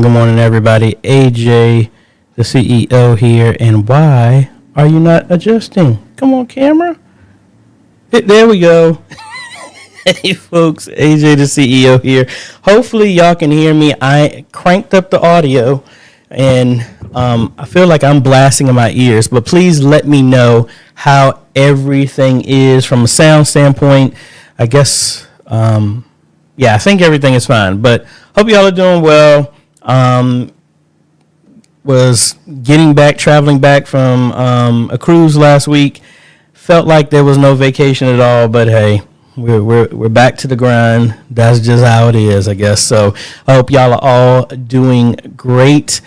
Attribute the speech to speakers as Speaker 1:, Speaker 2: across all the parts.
Speaker 1: Good morning, everybody. AJ, the CEO here, and why are you not adjusting? Come on, camera. There we go. Hey, folks, AJ, the CEO here. Hopefully, y'all can hear me. I cranked up the audio, and I feel like I'm blasting in my ears, but please let me know how everything is from a sound standpoint. I guess, I think everything is fine, but hope y'all are doing well. Was traveling back from a cruise last week. Felt like there was no vacation at all, but hey, we're back to the grind. That's just how it is, I guess. So I hope y'all are all doing great.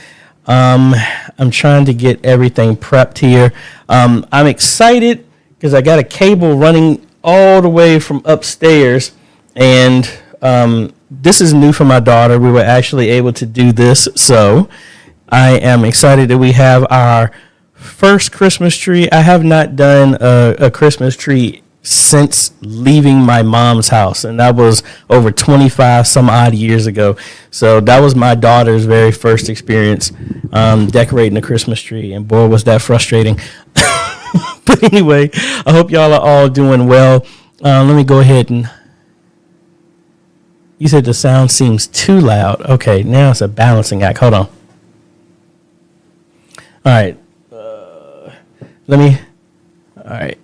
Speaker 1: I'm trying to get everything prepped here. I'm excited because I got a cable running all the way from upstairs, and this is new for my daughter. We were actually able to do this, so I am excited that we have our first Christmas tree. I have not done a Christmas tree since leaving my mom's house, and that was over 25 some odd years ago. So that was my daughter's very first experience decorating a Christmas tree, and boy, was that frustrating. But anyway, I hope y'all are all doing well. Let me go ahead and. You said the sound seems too loud. Okay, now it's a balancing act. Hold on. All right. Let me. All right.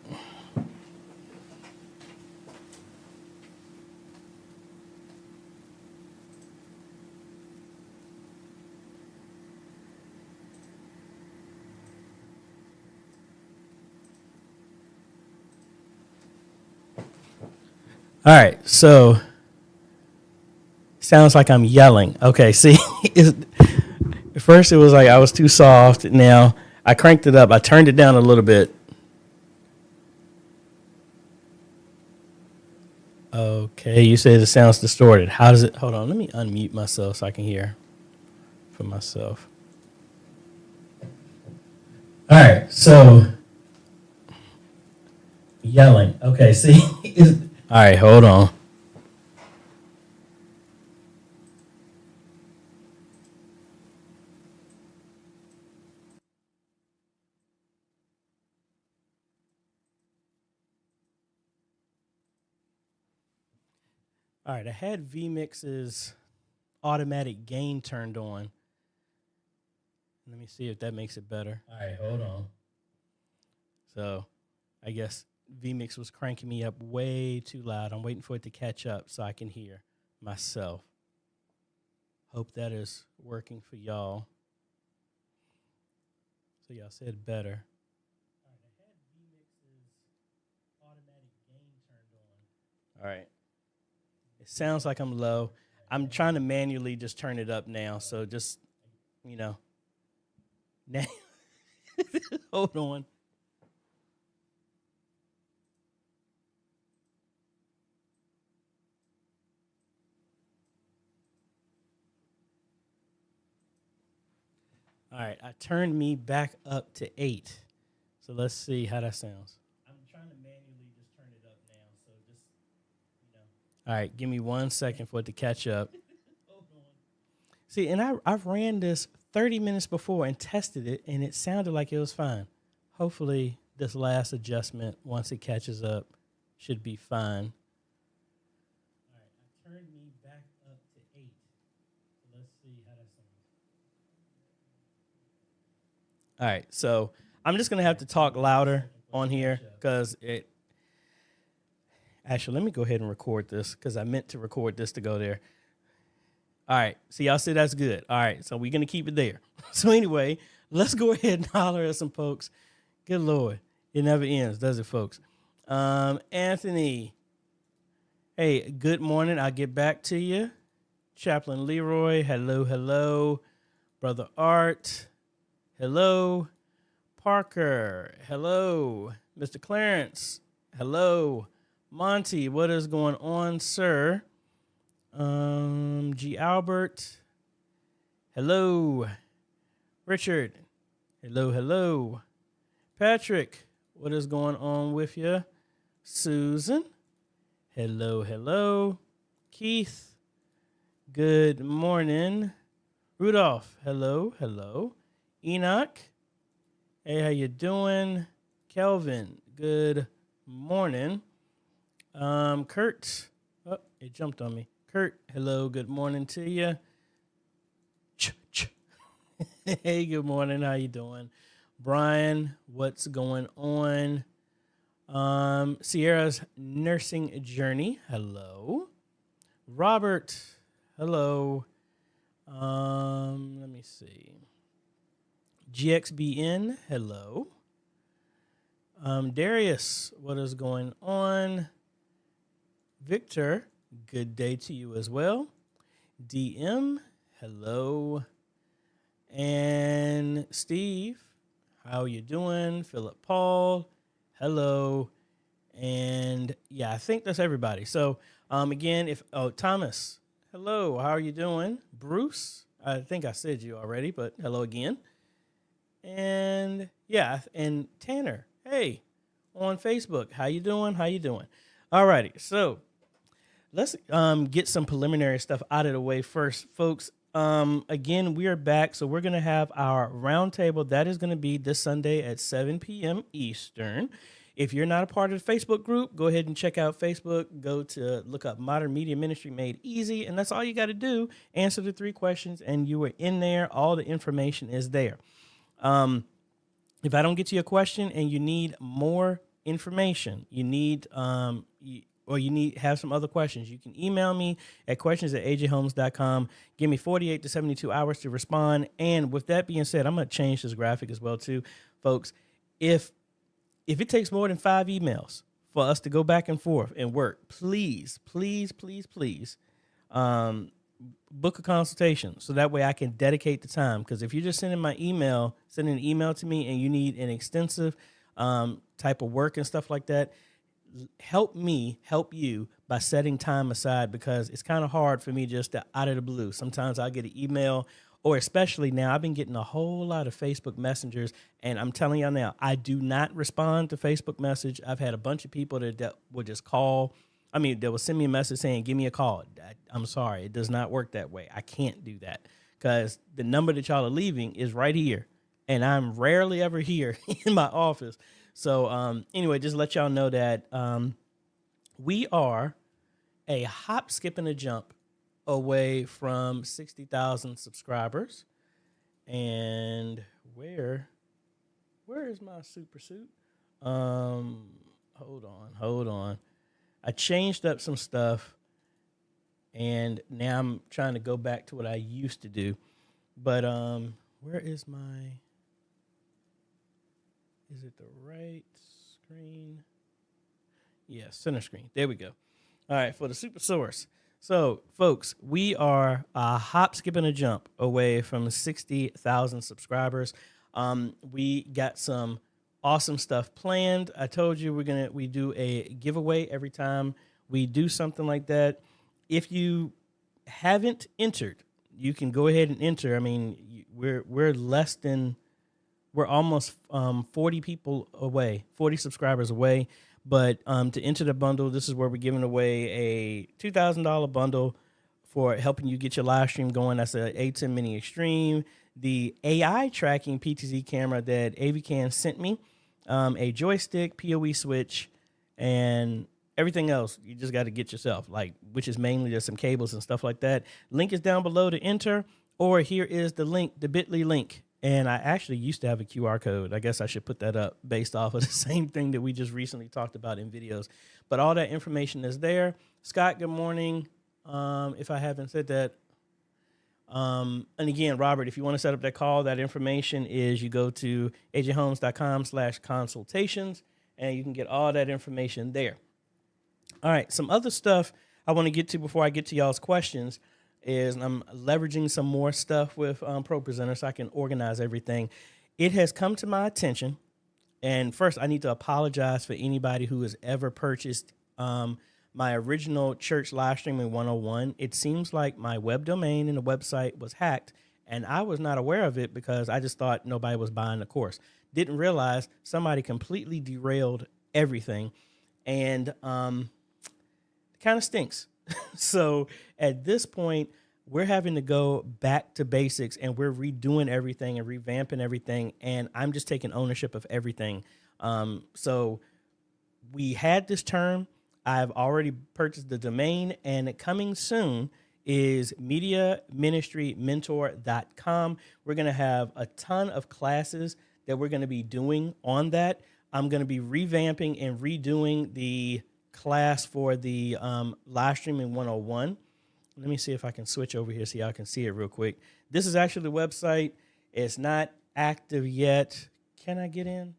Speaker 1: All right. So. Sounds like I'm yelling. Okay, see, at first it was like I was too soft. Now I cranked it up. I turned it down a little bit. Okay, you said it sounds distorted. How does it? Hold on, let me unmute myself so I can hear for myself. All right, so yelling. Okay, see, all right, hold on. All right, I had vMix's automatic gain turned on. Let me see if that makes it better. All right, hold on. So I guess vMix was cranking me up way too loud. I'm waiting for it to catch up so I can hear myself. Hope that is working for y'all. So y'all said better. All right, I had vMix's automatic gain turned on. All right. It sounds like I'm low. I'm trying to manually just turn it up now. So just, you know. Now, hold on. All right, I turned me back up to 8. So let's see how that sounds. I'm trying to manually just turn it up now. So just, you know. All right, give me 1 second for it to catch up. Hold on. See, and I've ran this 30 minutes before and tested it, and it sounded like it was fine. Hopefully, this last adjustment, once it catches up, should be fine. All right, I turned me back up to 8. So let's see how that sounds. All right, so I'm just going to have to talk louder on here because it... Actually, let me go ahead and record this because I meant to record this to go there. All right, so y'all said that's good. All right, so we're going to keep it there. So anyway, let's go ahead and holler at some folks. Good Lord, it never ends, does it, folks? Anthony, hey, good morning. I'll get back to you. Chaplain Leroy, hello, hello. Brother Art, hello. Parker, hello. Mr. Clarence, hello. Monty, what is going on, sir? G. Albert, hello. Richard, hello, hello. Patrick, what is going on with you? Susan, hello, hello. Keith, good morning. Rudolph, hello, hello. Enoch, hey, how you doing? Kelvin, good morning. Kurt, oh, it jumped on me. Kurt, hello, good morning to you. Hey, good morning, how you doing? Brian, what's going on? Sierra's nursing journey, hello. Robert, hello. Let me see. GXBN, hello. Darius, what is going on? Victor, good day to you as well. DM, hello. And Steve, how you doing? Philip Paul, hello. And yeah, I think that's everybody. So again, Thomas, hello, how are you doing? Bruce, I think I said you already, but hello again. And yeah, and Tanner, hey, on Facebook. How you doing? How you doing? All righty. So let's get some preliminary stuff out of the way first, folks. Again, we are back, so we're going to have our roundtable. That is going to be this Sunday at 7 p.m. Eastern. If you're not a part of the Facebook group, go ahead and check out Facebook. Go to look up Modern Media Ministry Made Easy, and that's all you got to do. Answer the 3 questions, and you are in there. All the information is there. If I don't get to your question and you need more information, you need have some other questions, you can email me at questions@ajhomes.com. Give me 48 to 72 hours to respond. And with that being said, I'm going to change this graphic as well too, folks. If it takes more than 5 emails for us to go back and forth and work, please, please, please, please, book a consultation so that way I can dedicate the time. Because if you're just sending an email to me and you need an extensive type of work and stuff like that, help me help you by setting time aside, because it's kind of hard for me just to out of the blue. Sometimes I get an email, or especially now I've been getting a whole lot of Facebook messengers, and I'm telling y'all now, I do not respond to Facebook message. I've had a bunch of people that will just call. I mean, they will send me a message saying, give me a call. I'm sorry. It does not work that way. I can't do that because the number that y'all are leaving is right here, and I'm rarely ever here in my office. So anyway, just let y'all know that we are a hop, skip, and a jump away from 60,000 subscribers. And where is my super suit? Hold on. I changed up some stuff, and now I'm trying to go back to what I used to do. But where is my... Is it the right screen? Yeah, center screen. There we go. All right, for the super source. So, folks, we are a hop, skip, and a jump away from 60,000 subscribers. We got some awesome stuff planned. I told you we do a giveaway every time we do something like that. If you haven't entered, you can go ahead and enter. I mean, we're almost 40 people away, 40 subscribers away. But to enter the bundle, this is where we're giving away a $2,000 bundle for helping you get your live stream going. That's a A10 Mini Extreme, the AI tracking PTZ camera that AVCan sent me, a joystick, PoE switch, and everything else you just got to get yourself, which is mainly just some cables and stuff like that. Link is down below to enter, or here is the link, the bit.ly link. And I actually used to have a QR code. I guess I should put that up based off of the same thing that we just recently talked about in videos. But all that information is there. Scott, good morning. If I haven't said that. And again, Robert, if you want to set up that call, that information is you go to ajhomes.com/consultations, and you can get all that information there. All right, some other stuff I want to get to before I get to y'all's questions is I'm leveraging some more stuff with ProPresenter so I can organize everything. It has come to my attention, and first I need to apologize for anybody who has ever purchased my original Church Livestreaming 101. It seems like my web domain and the website was hacked, and I was not aware of it because I just thought nobody was buying the course. Didn't realize somebody completely derailed everything, and it kind of stinks. So at this point, we're having to go back to basics, and we're redoing everything and revamping everything. And I'm just taking ownership of everything. So we had this term. I've already purchased the domain, and coming soon is MediaMinistryMentor.com. We're going to have a ton of classes that we're going to be doing on that. I'm going to be revamping and redoing the class for the live streaming 101. Let me see if I can switch over here so y'all can see it real quick. This is actually the website. It's not active yet. Can I get in?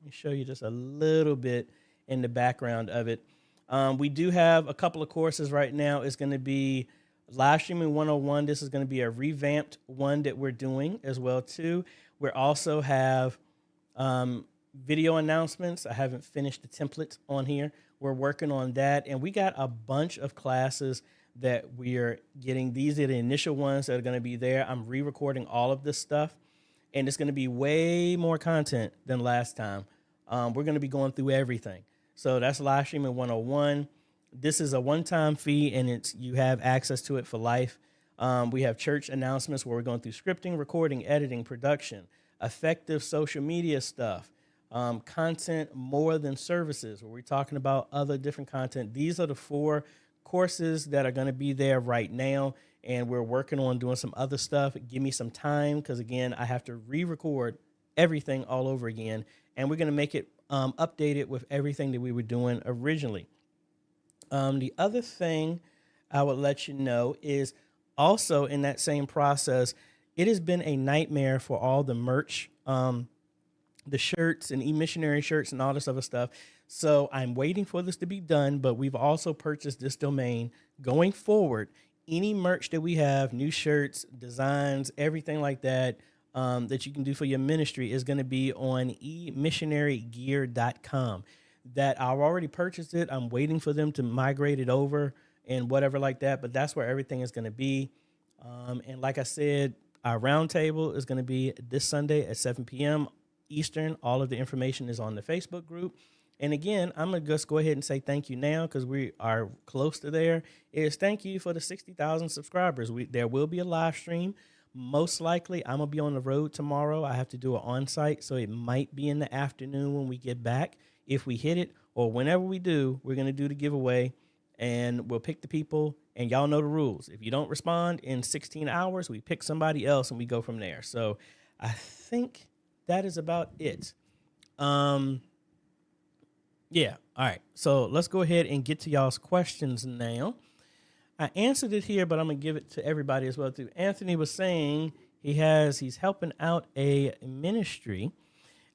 Speaker 1: Let me show you just a little bit in the background of it. We do have a couple of courses right now. It's going to be live streaming 101. This is going to be a revamped one that we're doing as well too. We also have video announcements. I haven't finished the templates on here. We're working on that, and we got a bunch of classes that we're getting. These are the initial ones that are going to be there. I'm re-recording all of this stuff, and it's going to be way more content than last time. We're going to be going through everything. So that's live streaming 101. This is a one-time fee, and you have access to it for life. We have church announcements where we're going through scripting, recording, editing, production, effective social media stuff, content more than services, where we're talking about other different content. These are the 4 courses that are going to be there right now, and we're working on doing some other stuff. Give me some time, because again, I have to re-record everything all over again, and we're going to make it updated with everything that we were doing originally. The other thing I would let you know is also in that same process, it has been a nightmare for all the merch, the shirts and e-missionary shirts and all this other stuff. So I'm waiting for this to be done, but we've also purchased this domain. Going forward, any merch that we have, new shirts, designs, everything like that, that you can do for your ministry is going to be on emissionarygear.com. That I've already purchased it. I'm waiting for them to migrate it over and whatever like that, but that's where everything is going to be. And like I said, our roundtable is going to be this Sunday at 7 p.m. Eastern. All of the information is on the Facebook group. And again, I'm going to just go ahead and say thank you now, because we are close to there. Thank you for the 60,000 subscribers. There will be a live stream. Most likely, I'm going to be on the road tomorrow. I have to do an on-site, so it might be in the afternoon when we get back. If we hit it, or whenever we do, we're going to do the giveaway, and we'll pick the people, and y'all know the rules. If you don't respond in 16 hours, we pick somebody else, and we go from there. So I think that is about it. Yeah. All right. So let's go ahead and get to y'all's questions now. I answered it here, but I'm going to give it to everybody as well too. Anthony was saying he's helping out a ministry,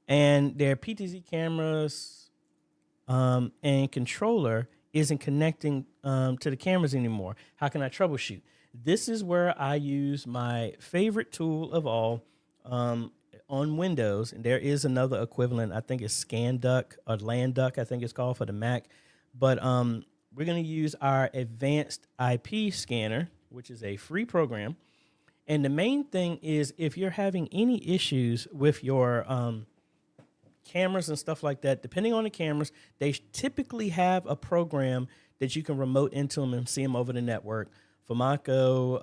Speaker 1: and their PTZ cameras and controller isn't connecting to the cameras anymore. How can I troubleshoot? This is where I use my favorite tool of all on Windows, and there is another equivalent. I think it's ScanDuck or LandDuck, I think it's called, for the Mac. But we're going to use our advanced IP scanner, which is a free program. And the main thing is, if you're having any issues with your cameras and stuff like that, depending on the cameras, they typically have a program that you can remote into them and see them over the network. Famaco,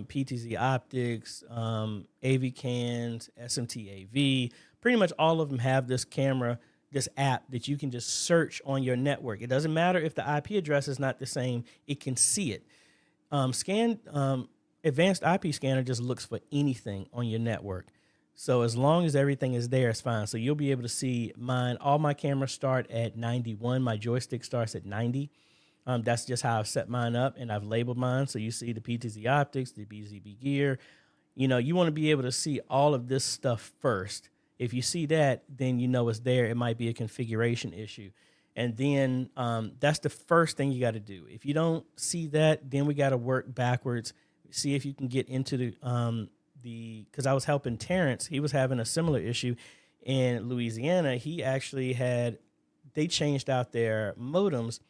Speaker 1: PTZ Optics, AVCans, SMT-AV, pretty much all of them have this app that you can just search on your network. It doesn't matter if the IP address is not the same, it can see it. Advanced IP scanner just looks for anything on your network. So as long as everything is there, it's fine. So you'll be able to see mine. All my cameras start at 91. My joystick starts at 90. That's just how I've set mine up, and I've labeled mine. So you see the PTZ Optics, the BZB gear. You know, you want to be able to see all of this stuff first. If you see that, then you know it's there. It might be a configuration issue. And then that's the first thing you got to do. If you don't see that, then we got to work backwards. See if you can get into because I was helping Terrence. He was having a similar issue in Louisiana. They changed out their modems,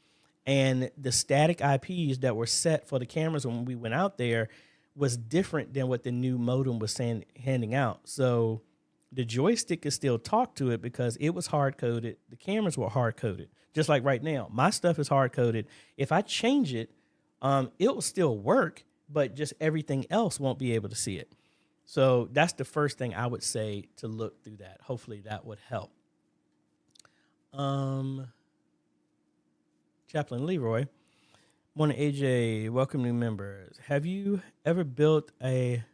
Speaker 1: and the static IPs that were set for the cameras when we went out there was different than what the new modem was handing out. So the joystick could still talk to it because it was hard-coded. The cameras were hard-coded, just like right now. My stuff is hard-coded. If I change it, it will still work, but just everything else won't be able to see it. So that's the first thing I would say, to look through that. Hopefully that would help. Chaplain Leroy. Morning, AJ. Welcome, new members. Have you ever built a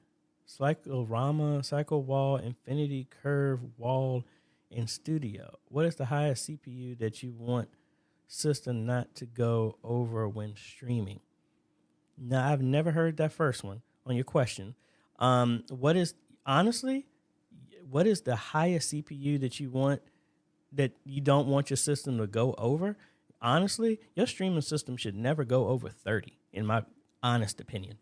Speaker 1: cycle wall, infinity curve wall in studio? What is the highest CPU that you want system not to go over when streaming? Now, I've never heard that first one on your question. What is the highest CPU that you want, that you don't want your system to go over? Honestly, your streaming system should never go over 30, in my honest opinion.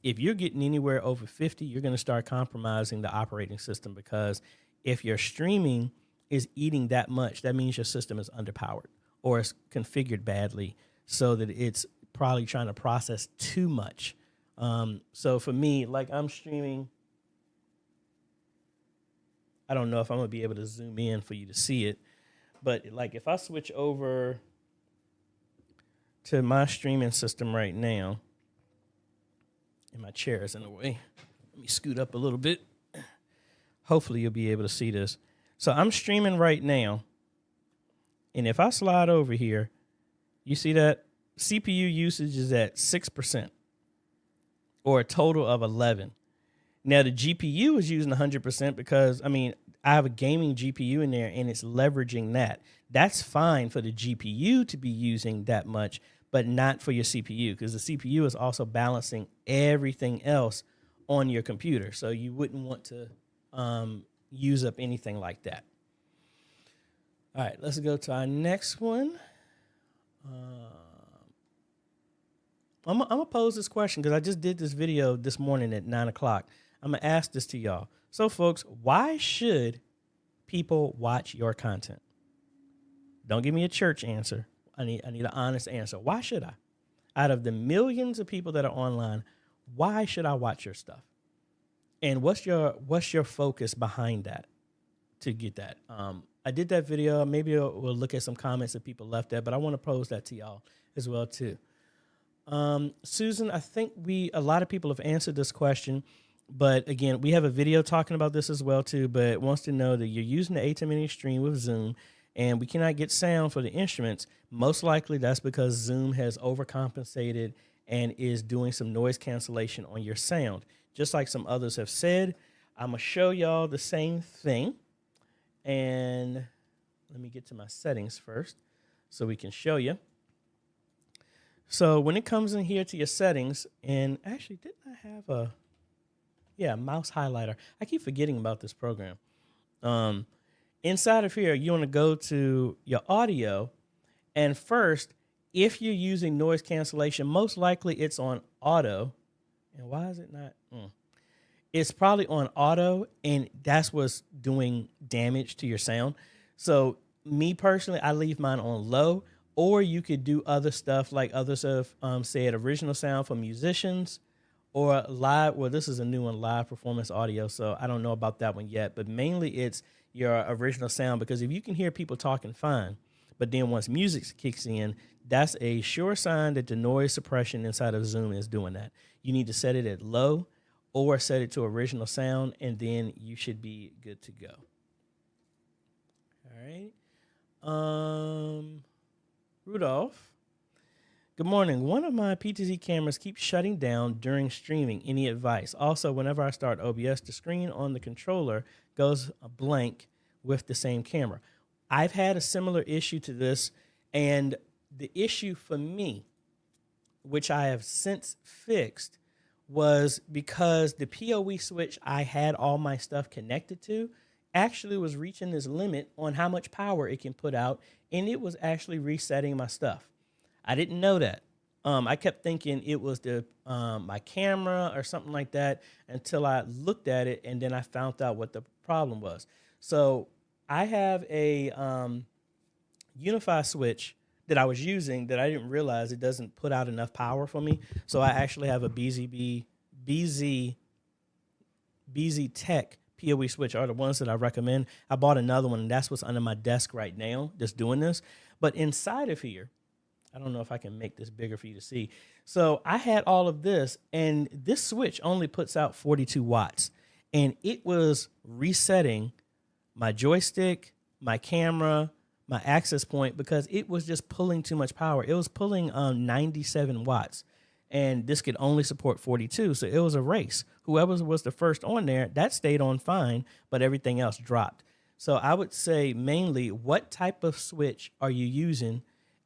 Speaker 1: If you're getting anywhere over 50, you're going to start compromising the operating system, because if your streaming is eating that much, that means your system is underpowered or it's configured badly so that it's probably trying to process too much. So for me, like I'm streaming I don't know if I'm going to be able to zoom in for you to see it. But like if I switch over to my streaming system right now, and my chair is in the way. Let me scoot up a little bit. Hopefully you'll be able to see this. So I'm streaming right now. And if I slide over here, you see that CPU usage is at 6% or a total of 11. Now the GPU is using 100% because, I mean, I have a gaming GPU in there and it's leveraging that. That's fine for the GPU to be using that much, but not for your CPU, because the CPU is also balancing everything else on your computer. So you wouldn't want to use up anything like that. All right, let's go to our next one. I'm going to pose this question because I just did this video this morning at 9 o'clock. I'm going to ask this to y'all. So, folks, why should people watch your content? Don't give me a church answer. I need an honest answer. Why should I? Out of the millions of people that are online, why should I watch your stuff? And what's your focus behind that to get that? I did that video. Maybe we'll look at some comments that people left there, but I want to pose that to y'all as well too. Susan, I think a lot of people have answered this question, but again, we have a video talking about this as well too, but it wants to know that you're using the ATEM Mini Stream with Zoom and we cannot get sound for the instruments. Most likely that's because Zoom has overcompensated and is doing some noise cancellation on your sound. Just like some others have said, I'm going to show y'all the same thing. And let me get to my settings first so we can show you. So when it comes in here to your settings, and actually didn't I have a mouse highlighter? I keep forgetting about this program. Inside of here, you want to go to your audio. And first, if you're using noise cancellation, most likely it's on auto. And why is it not? It's probably on auto, and that's what's doing damage to your sound. So me personally, I leave mine on low, or you could do other stuff like others have said, original sound for musicians or live. Well, this is a new one, live performance audio. So I don't know about that one yet, but mainly it's your original sound, because if you can hear people talking fine, but then once music kicks in, that's a sure sign that the noise suppression inside of Zoom is doing that. You need to set it at low or set it to original sound, and then you should be good to go. All right. Rudolph, good morning. One of my PTZ cameras keeps shutting down during streaming. Any advice? Also, whenever I start OBS, the screen on the controller goes blank with the same camera. I've had a similar issue to this, and the issue for me, which I have since fixed, was because the PoE switch I had all my stuff connected to actually was reaching this limit on how much power it can put out, and it was actually resetting my stuff. I didn't know that. I kept thinking it was my camera or something like that until I looked at it, and then I found out what the problem was. So I have a Unify switch that I was using that I didn't realize it doesn't put out enough power for me. So I actually have a BZ Tech PoE switch, are the ones that I recommend. I bought another one, and that's what's under my desk right now, just doing this. But inside of here, I don't know if I can make this bigger for you to see. So I had all of this, and this switch only puts out 42 watts. And it was resetting my joystick, my camera, my access point, because it was just pulling too much power. It was pulling 97 watts, and this could only support 42. So it was a race. Whoever was the first on there, that stayed on fine, but everything else dropped. So I would say mainly, what type of switch are you using?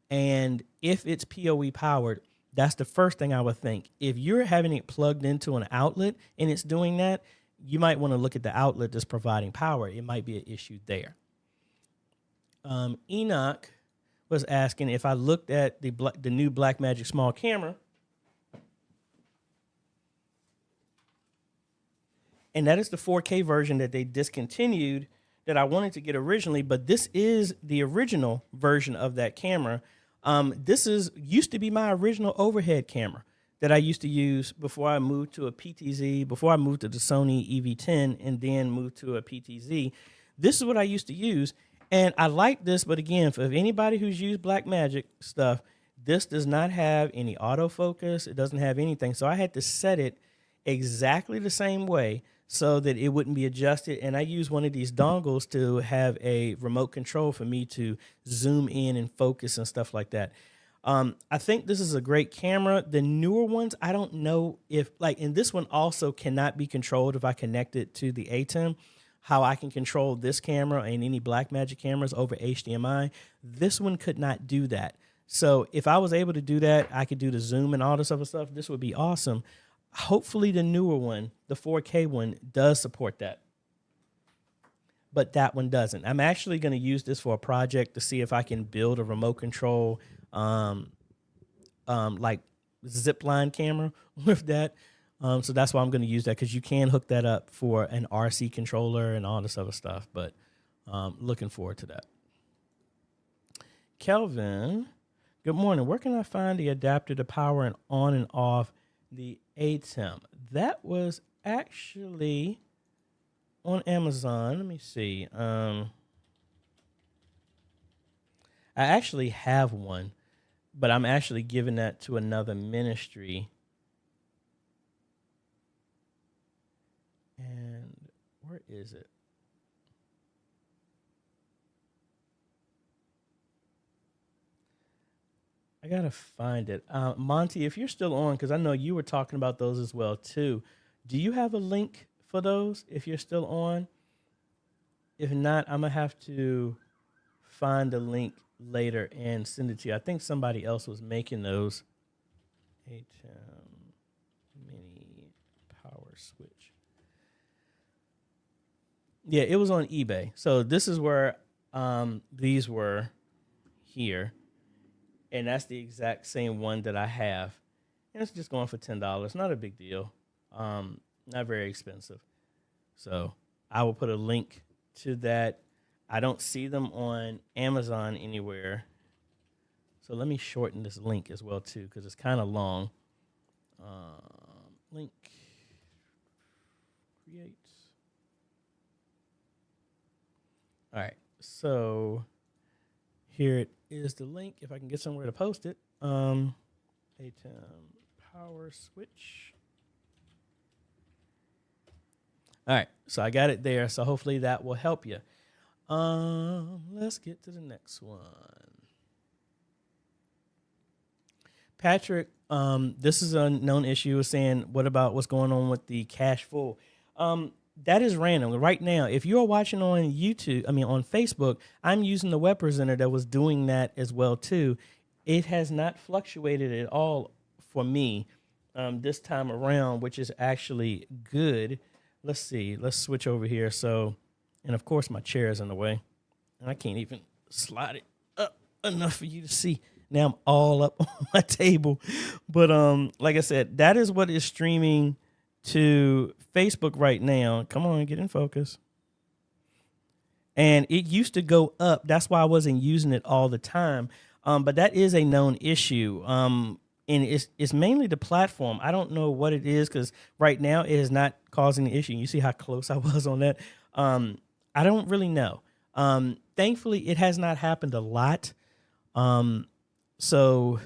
Speaker 1: And if it's PoE powered, that's the first thing I would think. If you're having it plugged into an outlet and it's doing that, you might want to look at the outlet that's providing power. It might be an issue there. Enoch was asking if I looked at the new Blackmagic small camera, and that is the 4K version that they discontinued that I wanted to get originally, but this is the original version of that camera. This used to be my original overhead camera. that I used to use before I moved to a PTZ, before I moved to the Sony EV10 and then moved to a PTZ. This is what I used to use. And I like this, but again, for anybody who's used Blackmagic stuff, this does not have any autofocus. It doesn't have anything. So I had to set it exactly the same way so that it wouldn't be adjusted. And I use one of these dongles to have a remote control for me to zoom in and focus and stuff like that. I think this is a great camera. The newer ones, I don't know if, like, and this one also cannot be controlled if I connect it to the ATEM, how I can control this camera and any Blackmagic cameras over HDMI. This one could not do that. So if I was able to do that, I could do the zoom and all this other stuff. This would be awesome. Hopefully the newer one, the 4K one, does support that. But that one doesn't. I'm actually going to use this for a project to see if I can build a remote control like zipline camera with that. So that's why I'm going to use that, because you can hook that up for an RC controller and all this other stuff. But looking forward to that. Kelvin, good morning. Where can I find the adapter to power and on and off the ATEM? That was actually on Amazon. Let me see. I actually have one, but I'm actually giving that to another ministry. And where is it? I gotta find it. Monty, if you're still on, because I know you were talking about those as well too. Do you have a link for those if you're still on? If not, I'm gonna have to find the link later and send it to you. I think somebody else was making those. ATEM mini power switch. Yeah, it was on eBay. So this is where these were here. And that's the exact same one that I have. And it's just going for $10. Not a big deal. Not very expensive. So I will put a link to that. I don't see them on Amazon anywhere. So let me shorten this link as well, too, because it's kind of long. Link. Create. All right. So here it is, the link, if I can get somewhere to post it. ATEM power switch. All right, so I got it there. So hopefully that will help you. Let's get to the next one. Patrick, this is a known issue, saying, what about what's going on with the cache full? That is random. Right now, if you're watching on on Facebook, I'm using the web presenter that was doing that as well too. It has not fluctuated at all for me this time around, which is actually good. Let's see. Let's switch over here. So, and of course my chair is in the way, and I can't even slide it up enough for you to see. Now I'm all up on my table. But like I said, that is what is streaming to Facebook right now. Come on, get in focus. And it used to go up. That's why I wasn't using it all the time. But that is a known issue. And it's mainly the platform. I don't know what it is, because right now it is not causing the issue. You see how close I was on that? I don't really know. Thankfully, it has not happened a lot. So,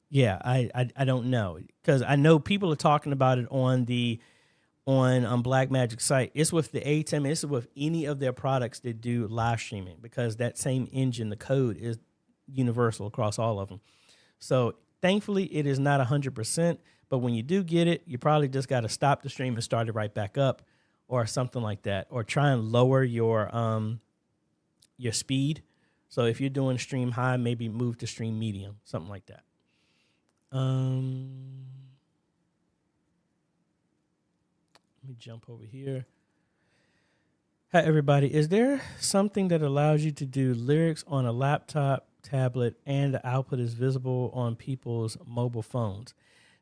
Speaker 1: yeah, I don't know, because I know people are talking about it on Blackmagic site. It's with the ATEM. It's with any of their products that do live streaming, because that same engine, the code is universal across all of them. So thankfully, it is not 100%. But when you do get it, you probably just got to stop the stream and start it right back up, or something like that, or try and lower your speed. So if you're doing stream high, maybe move to stream medium, something like that. Let me jump over here. Hi, everybody. Is there something that allows you to do lyrics on a laptop, tablet, and the output is visible on people's mobile phones?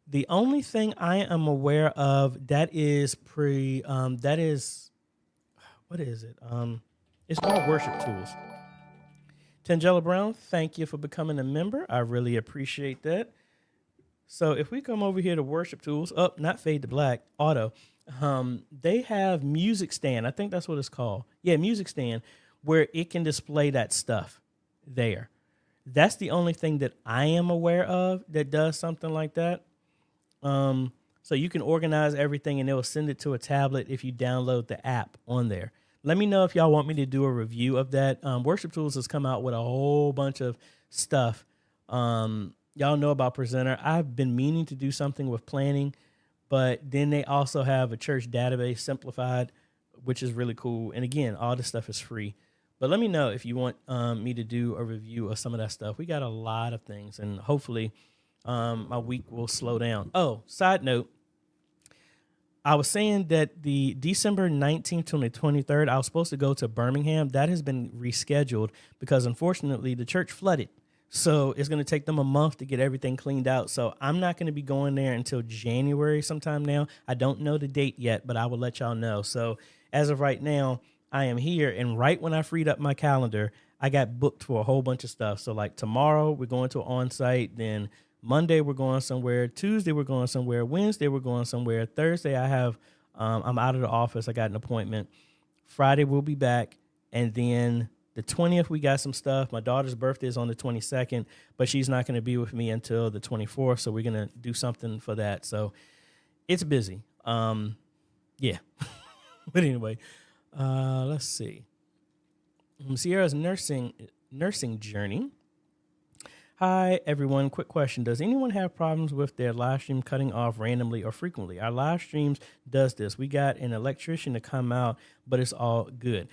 Speaker 1: The only thing I am aware of that is what is it? It's called Worship Tools. Tangela Brown, thank you for becoming a member. I really appreciate that. So if we come over here to worship tools, not fade to black, auto, they have music stand. I think that's what it's called. Yeah, music stand, where it can display that stuff there. That's the only thing that I am aware of that does something like that. So you can organize everything and it will send it to a tablet if you download the app on there. Let me know if y'all want me to do a review of that. Worship Tools has come out with a whole bunch of stuff. Y'all know about Presenter. I've been meaning to do something with planning, but then they also have a church database simplified, which is really cool. And again, all this stuff is free. But let me know if you want me to do a review of some of that stuff. We got a lot of things, and hopefully my week will slow down. Oh, side note, I was saying that the December 19th to the 23rd, I was supposed to go to Birmingham. That has been rescheduled because, unfortunately, the church flooded. So it's going to take them a month to get everything cleaned out. So I'm not going to be going there until January sometime now. I don't know the date yet, but I will let y'all know. So as of right now, I am here. And right when I freed up my calendar, I got booked for a whole bunch of stuff. So like tomorrow, we're going to an on-site. Then Monday, we're going somewhere. Tuesday, we're going somewhere. Wednesday, we're going somewhere. Thursday, I'm out of the office. I got an appointment. Friday, we'll be back. And then the 20th, we got some stuff. My daughter's birthday is on the 22nd, but she's not going to be with me until the 24th. So we're going to do something for that. So it's busy. Yeah. But anyway, let's see. Sierra's nursing journey. Hi, everyone. Quick question. Does anyone have problems with their live stream cutting off randomly or frequently? Our live streams does this. We got an electrician to come out, but it's all good.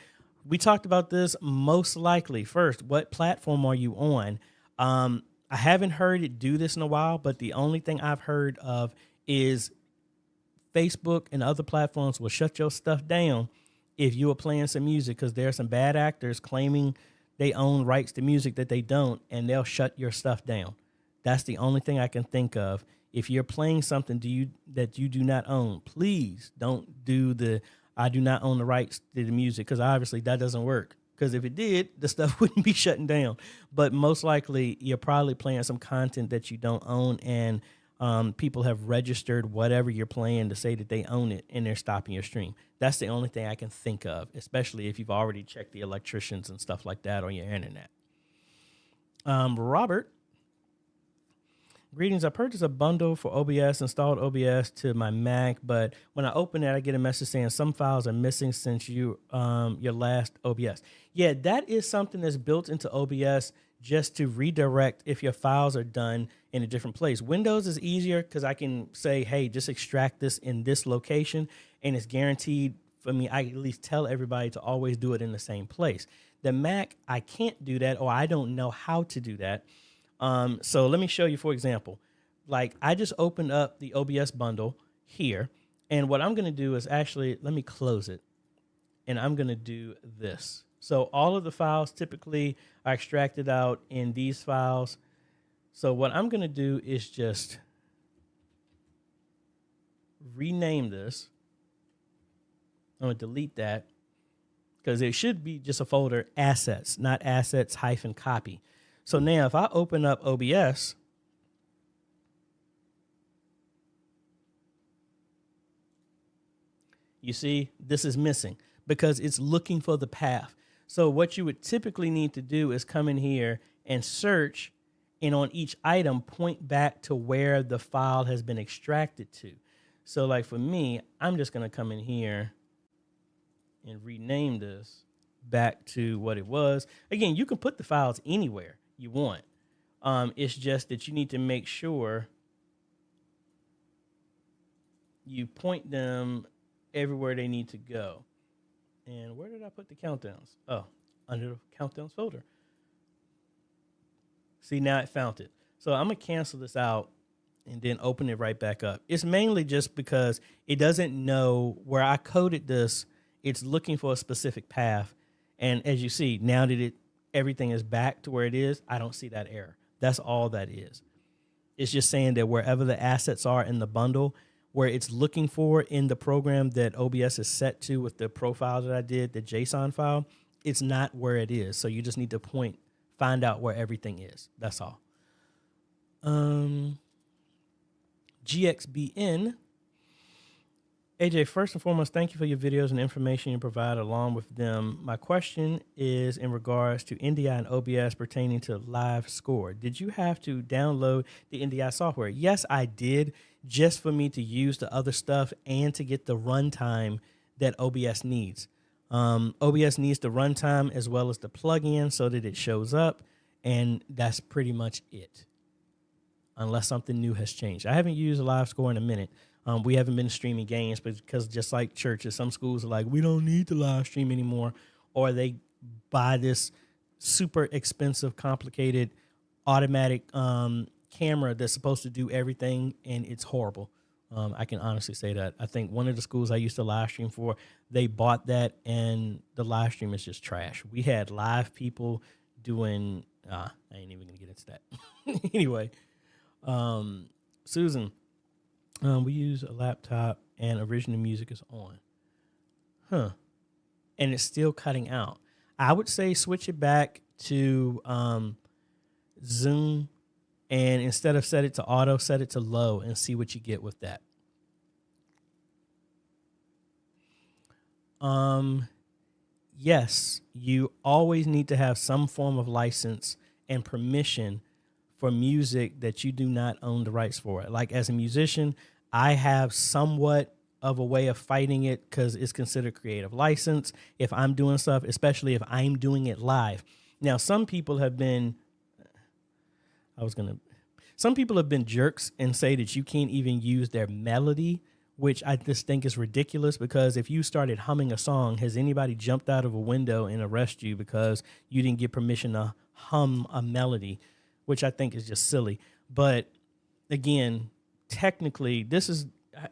Speaker 1: We talked about this most likely. First, what platform are you on? I haven't heard it do this in a while, but the only thing I've heard of is Facebook and other platforms will shut your stuff down if you are playing some music because there are some bad actors claiming they own rights to music that they don't, and they'll shut your stuff down. That's the only thing I can think of. If you're playing something that you do not own, please don't do the I do not own the rights to the music, because obviously that doesn't work. Because if it did, the stuff wouldn't be shutting down. But most likely, you're probably playing some content that you don't own, and people have registered whatever you're playing to say that they own it, and they're stopping your stream. That's the only thing I can think of, especially if you've already checked the electricians and stuff like that on your internet. Robert, greetings. I purchased a bundle for OBS, installed OBS to my Mac, but when I open it, I get a message saying some files are missing since your last OBS. Yeah, that is something that's built into OBS just to redirect if your files are done in a different place. Windows is easier because I can say, hey, just extract this in this location, and it's guaranteed for me. I at least tell everybody to always do it in the same place. The Mac, I can't do that, or I don't know how to do that. So let me show you, for example, like I just opened up the OBS bundle here, and what I'm going to do is actually, let me close it, and I'm going to do this. So all of the files typically are extracted out in these files. So what I'm going to do is just rename this. I'm going to delete that because it should be just a folder assets, not assets-copy. So now if I open up OBS, you see this is missing because it's looking for the path. So what you would typically need to do is come in here and search, and on each item, point back to where the file has been extracted to. So like for me, I'm just going to come in here and rename this back to what it was. Again, you can put the files anywhere you want. It's just that you need to make sure you point them everywhere they need to go. And where did I put the countdowns? Oh, under the countdowns folder. See, now it found it. So I'm going to cancel this out and then open it right back up. It's mainly just because it doesn't know where I coded this. It's looking for a specific path. And as you see, now that everything is back to where it is, I don't see that error. That's all that is. It's just saying that wherever the assets are in the bundle, where it's looking for in the program that OBS is set to with the profile that I did, the JSON file, it's not where it is. So you just need to find out where everything is. That's all. GXBN. AJ, first and foremost, thank you for your videos and information you provide along with them. My question is in regards to NDI and OBS pertaining to live score. Did you have to download the NDI software? Yes, I did, just for me to use the other stuff and to get the runtime that OBS needs. OBS needs the runtime as well as the plugin so that it shows up, and that's pretty much it, unless something new has changed. I haven't used live score in a minute. We haven't been streaming games because just like churches, some schools are like, we don't need to live stream anymore, or they buy this super expensive, complicated, automatic camera that's supposed to do everything, and it's horrible. I can honestly say that. I think one of the schools I used to live stream for, they bought that, and the live stream is just trash. We had live people doing, I ain't even gonna get into that. Anyway, Susan, we use a laptop and original music is on. And it's still cutting out. I would say switch it back to Zoom, and instead of set it to auto, set it to low and see what you get with that. Yes, you always need to have some form of license and permission for music that you do not own the rights for. Like as a musician, I have somewhat of a way of fighting it because it's considered creative license if I'm doing stuff, especially if I'm doing it live. Now, some people have been jerks and say that you can't even use their melody, which I just think is ridiculous, because if you started humming a song, has anybody jumped out of a window and arrest you because you didn't get permission to hum a melody, which I think is just silly. But again, technically,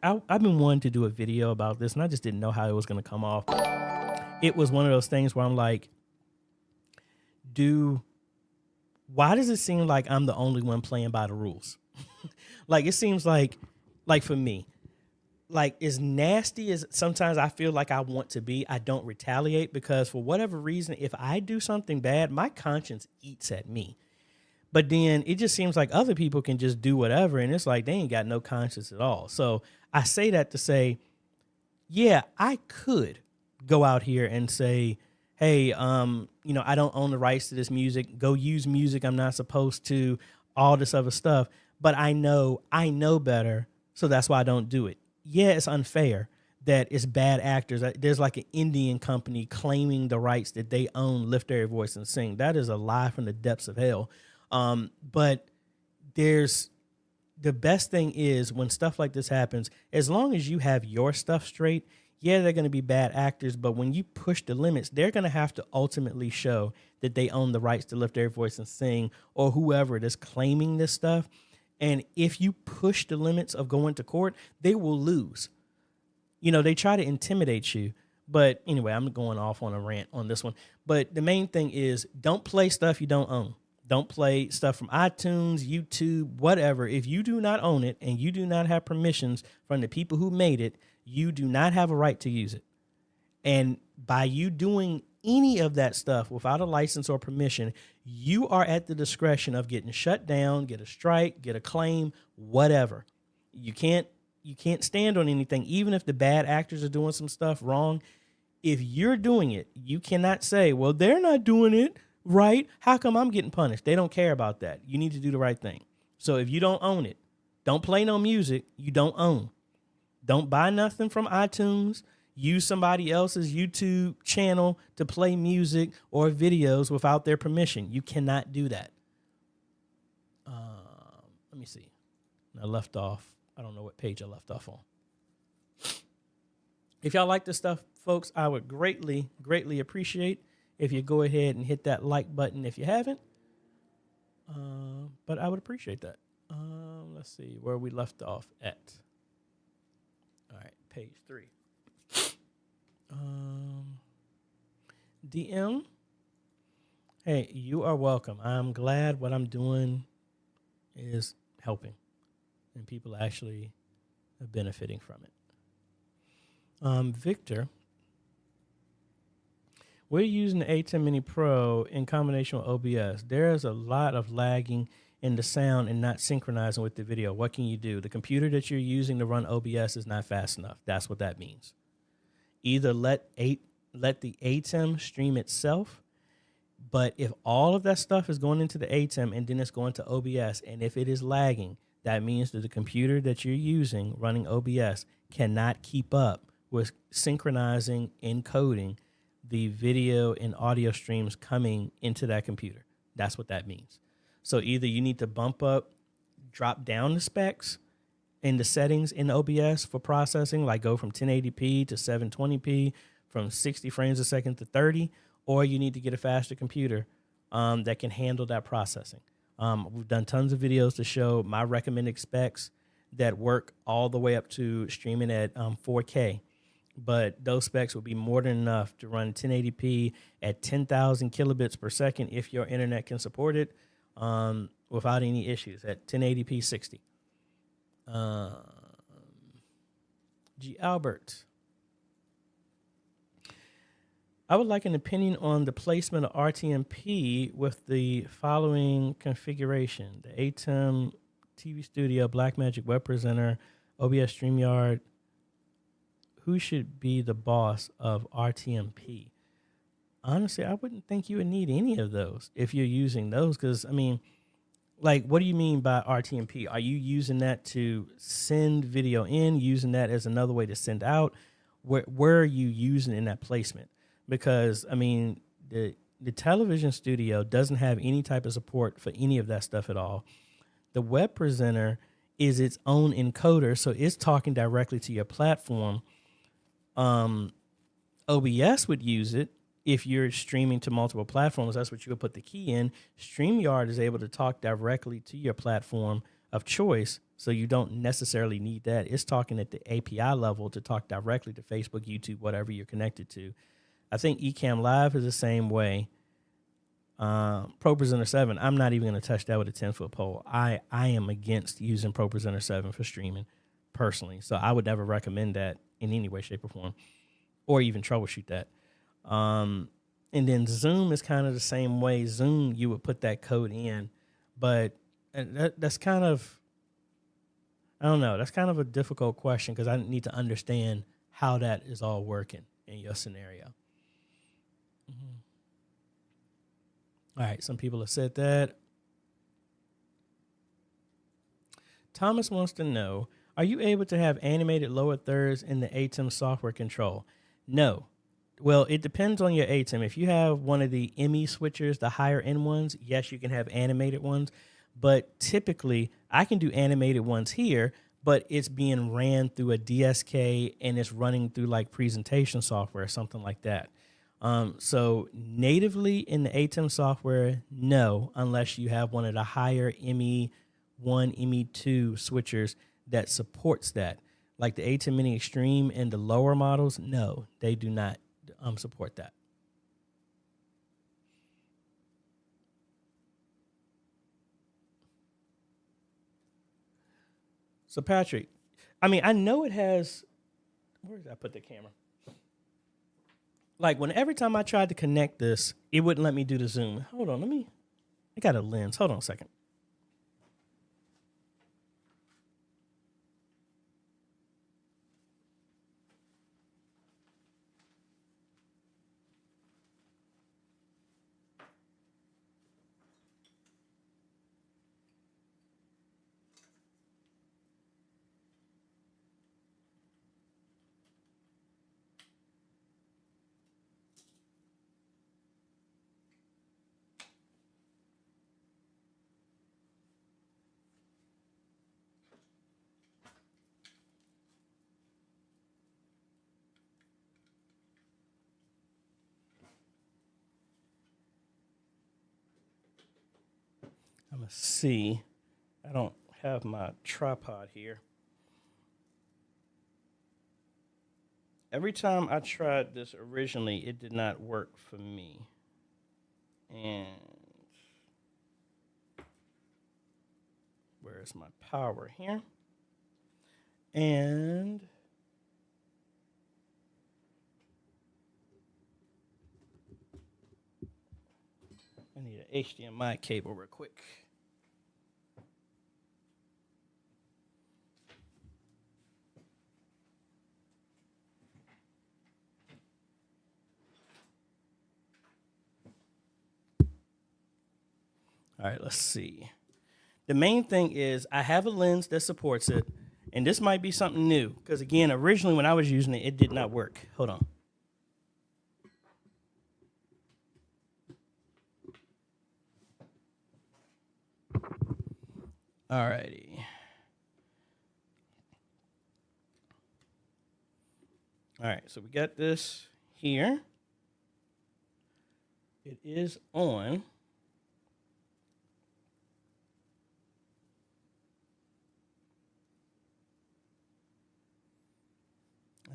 Speaker 1: I've been wanting to do a video about this, and I just didn't know how it was going to come off. It was one of those things where I'm like, why does it seem like I'm the only one playing by the rules? Like, it seems like for me, like as nasty as sometimes I feel like I want to be, I don't retaliate, because for whatever reason, if I do something bad, my conscience eats at me. But then it just seems like other people can just do whatever, and it's like they ain't got no conscience at all. So I say that to say, yeah, I could go out here and say, hey, I don't own the rights to this music. Go use music I'm not supposed to, all this other stuff. But I know better, so that's why I don't do it. Yeah, it's unfair that it's bad actors. There's like an Indian company claiming the rights that they own, Lift Every Voice and Sing. That is a lie from the depths of hell. But the best thing is when stuff like this happens, as long as you have your stuff straight, yeah, they're going to be bad actors, but when you push the limits, they're going to have to ultimately show that they own the rights to Lift Every Voice and Sing, or whoever it is claiming this stuff. And if you push the limits of going to court, they will lose. They try to intimidate you. But anyway, I'm going off on a rant on this one. But the main thing is, don't play stuff you don't own. Don't play stuff from iTunes, YouTube, whatever. If you do not own it and you do not have permissions from the people who made it, you do not have a right to use it. And by you doing any of that stuff without a license or permission, you are at the discretion of getting shut down, get a strike, get a claim, whatever. You can't stand on anything, even if the bad actors are doing some stuff wrong. If you're doing it, you cannot say, well, they're not doing it right. How come I'm getting punished? They don't care about that. You need to do the right thing. So if you don't own it, don't play no music you don't own. Don't buy nothing from iTunes. Use somebody else's YouTube channel to play music or videos without their permission. You cannot do that. Let me see. I left off. I don't know what page I left off on. If y'all like this stuff, folks, I would greatly, greatly appreciate if you go ahead and hit that like button if you haven't. But I would appreciate that. Let's see where we left off at. All right, page 3. DM, hey, you are welcome. I'm glad what I'm doing is helping and people actually are benefiting from it. Victor, we're using the A10 Mini Pro in combination with OBS. There is a lot of lagging in the sound and not synchronizing with the video, what can you do? The computer that you're using to run OBS is not fast enough. That's what that means. Either let the ATEM stream itself, but if all of that stuff is going into the ATEM and then it's going to OBS, and if it is lagging, that means that the computer that you're using running OBS cannot keep up with synchronizing, encoding the video and audio streams coming into that computer. That's what that means. So either you need to drop down the specs in the settings in OBS for processing, like go from 1080p to 720p, from 60 frames a second to 30, or you need to get a faster computer that can handle that processing. We've done tons of videos to show my recommended specs that work all the way up to streaming at 4K. But those specs will be more than enough to run 1080p at 10,000 kilobits per second if your internet can support it without any issues at 1080p 60. G. Albert. I would like an opinion on the placement of RTMP with the following configuration: the ATEM, TV Studio, Blackmagic Web Presenter, OBS StreamYard. Who should be the boss of RTMP? Honestly, I wouldn't think you would need any of those if you're using those, because, I mean, like, what do you mean by RTMP? Are you using that to send video in, using that as another way to send out? Where are you using in that placement? Because, I mean, the television studio doesn't have any type of support for any of that stuff at all. The web presenter is its own encoder, so it's talking directly to your platform. OBS would use it if you're streaming to multiple platforms. That's what you would put the key in. StreamYard is able to talk directly to your platform of choice, so you don't necessarily need that. It's talking at the API level to talk directly to Facebook, YouTube, whatever you're connected to. I think Ecamm Live is the same way. ProPresenter 7, I'm not even going to touch that with a 10-foot pole. I am against using ProPresenter 7 for streaming personally, so I would never recommend that in any way, shape, or form, or even troubleshoot that. And then Zoom is kind of the same way. Zoom, you would put that code in, but that's kind of, I don't know, that's kind of a difficult question because I need to understand how that is all working in your scenario. All right, some people have said that. Thomas wants to know, are you able to have animated lower thirds in the ATEM software control? No. Well, it depends on your ATEM. If you have one of the ME switchers, the higher end ones, yes, you can have animated ones. But typically, I can do animated ones here, but it's being ran through a DSK and it's running through like presentation software or something like that. So natively in the ATEM software, no, unless you have one of the higher ME1, ME2 switchers that supports that. Like the ATEM Mini Extreme and the lower models, no, they do not support that. So Patrick, I mean, I know it has, where did I put the camera? Like every time I tried to connect this, it wouldn't let me do the zoom. Hold on, I got a lens. Hold on a second. I'm going to see. I don't have my tripod here. Every time I tried this originally, it did not work for me. And where's my power here? And I need an HDMI cable real quick. All right, let's see. The main thing is I have a lens that supports it, and this might be something new because, again, originally when I was using it, it did not work. Hold on. All righty. All right, so we got this here. It is on.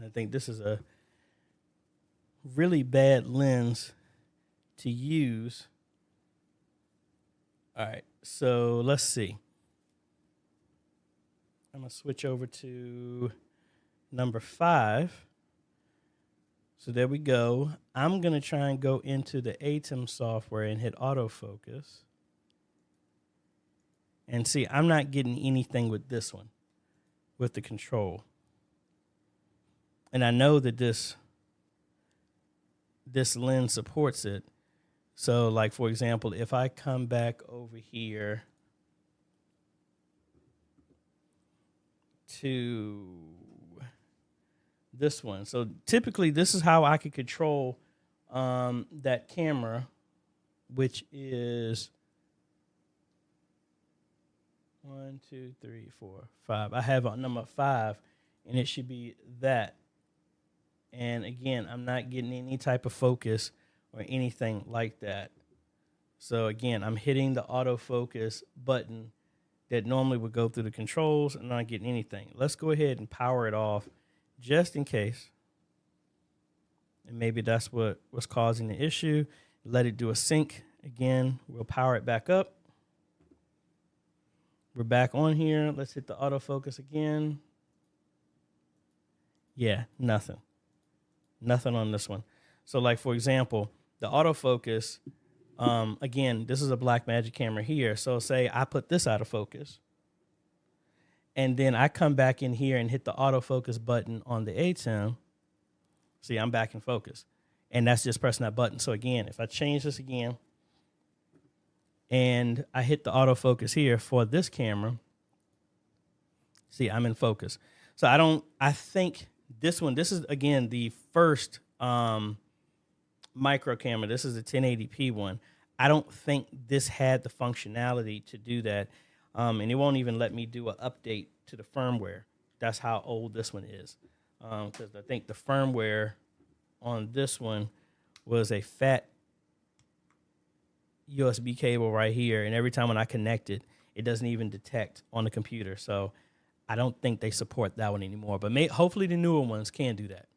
Speaker 1: I think this is a really bad lens to use. All right, so let's see. I'm going to switch over to number 5. So there we go. I'm going to try and go into the ATEM software and hit autofocus. And see, I'm not getting anything with this one, with the control. And I know that this lens supports it. So like, for example, if I come back over here to this one. So typically this is how I could control that camera, which is 1, 2, 3, 4, 5. I have a number 5, and it should be that. And again, I'm not getting any type of focus or anything like that. So again, I'm hitting the autofocus button that normally would go through the controls and not getting anything. Let's go ahead and power it off just in case. And maybe that's what was causing the issue. Let it do a sync. Again, we'll power it back up. We're back on here. Let's hit the autofocus again. Yeah, nothing. Nothing on this one. So like, for example, the autofocus, again, this is a Blackmagic camera here. So say I put this out of focus, and then I come back in here and hit the autofocus button on the ATEM. See, I'm back in focus. And that's just pressing that button. So again, if I change this again, and I hit the autofocus here for this camera, see, I'm in focus. So I think this one, this is, again, the first micro camera. This is a 1080p one. I don't think this had the functionality to do that. And it won't even let me do an update to the firmware. That's how old this one is. Because I think the firmware on this one was a fat USB cable right here. And every time when I connect it, it doesn't even detect on the computer. So I don't think they support that one anymore. But hopefully the newer ones can do that.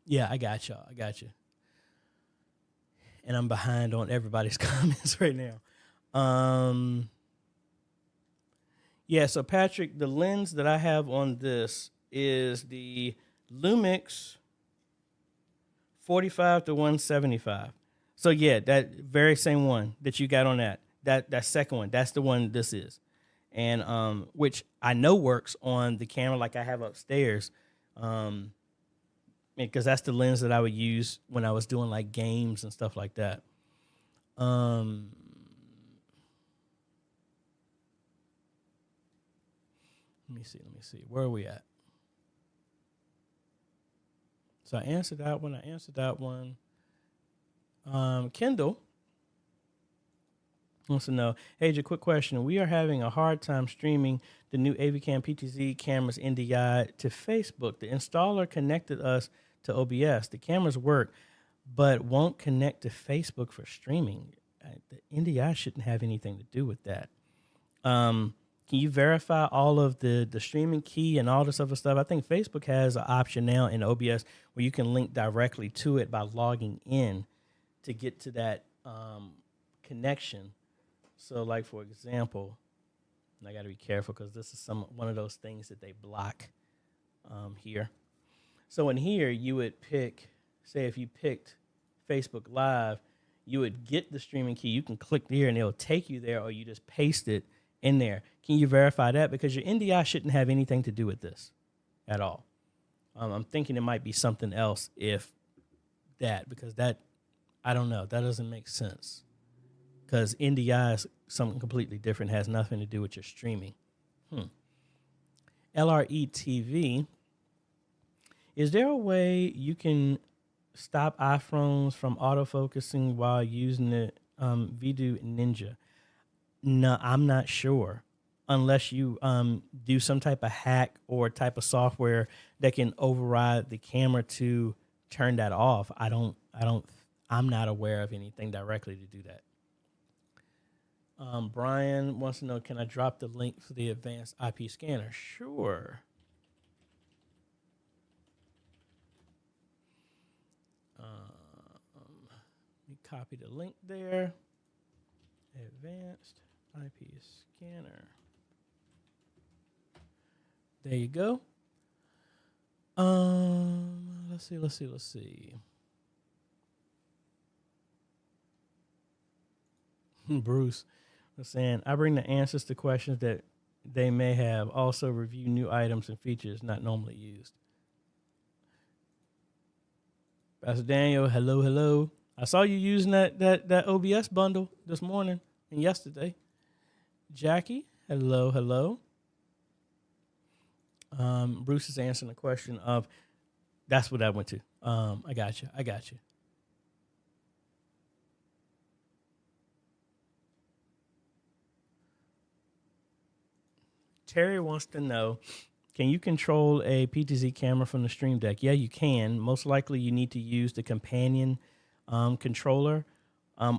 Speaker 1: Yeah, I got y'all. I got you. And I'm behind on everybody's comments right now. Yeah, so Patrick, the lens that I have on this is the Lumix 45 to 175. So yeah, that very same one that you got on that second one, that's the one this is. And which I know works on the camera like I have upstairs. Because that's the lens that I would use when I was doing like games and stuff like that. Let me see. Where are we at? So I answered that one. Kendall wants to know, hey, Jay, quick question. We are having a hard time streaming the new AVCam PTZ cameras NDI to Facebook. The installer connected us to OBS. The cameras work, but won't connect to Facebook for streaming. The NDI shouldn't have anything to do with that. Can you verify all of the streaming key and all this other stuff? I think Facebook has an option now in OBS where you can link directly to it by logging in to get to that connection. So like, for example, and I got to be careful because this is one of those things that they block here. So in here, you would pick, say if you picked Facebook Live, you would get the streaming key. You can click here and it'll take you there, or you just paste it in there. Can you verify that? Because your NDI shouldn't have anything to do with this at all. I'm thinking it might be something else if that, because that, I don't know, that doesn't make sense. Because NDI is something completely different, has nothing to do with your streaming. LRE TV, is there a way you can stop iPhones from autofocusing while using the Vidu Ninja? No, I'm not sure. Unless you do some type of hack or type of software that can override the camera to turn that off. I'm not aware of anything directly to do that. Brian wants to know, can I drop the link for the advanced IP scanner? Sure. Let me copy the link there. Advanced IP scanner. There you go. Let's see. Bruce was saying, I bring the answers to questions that they may have. Also review new items and features not normally used. Pastor Daniel, hello. I saw you using that OBS bundle this morning and yesterday. Jackie, hello. Bruce is answering the question of, that's what I went to. I got you. Terry wants to know, can you control a PTZ camera from the Stream Deck? Yeah, you can. Most likely you need to use the companion controller,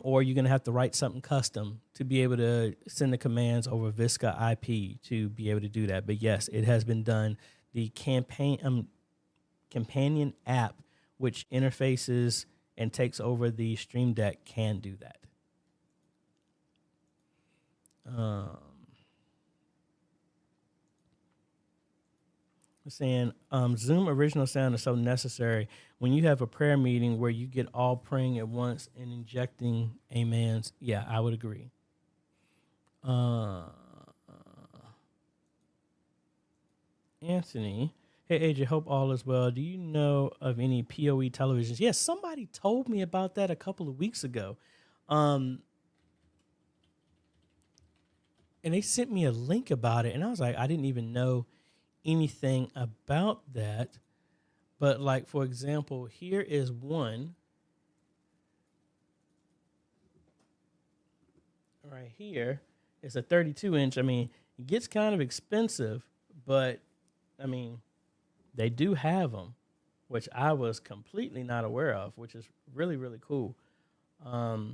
Speaker 1: or you're going to have to write something custom to be able to send the commands over Visca IP to be able to do that. But yes, it has been done. The companion app, which interfaces and takes over the Stream Deck, can do that. Saying Zoom original sound is so necessary when you have a prayer meeting where you get all praying at once and injecting amens. Yeah, I would agree. Anthony, hey AJ, hope all is well. Do you know of any PoE televisions? Yes, somebody told me about that a couple of weeks ago. And they sent me a link about it, and I was like, I didn't even know anything about that. But like, for example, here is one right here. It's a 32-inch. I mean, it gets kind of expensive, but I mean, they do have them, which I was completely not aware of, which is really, really cool. So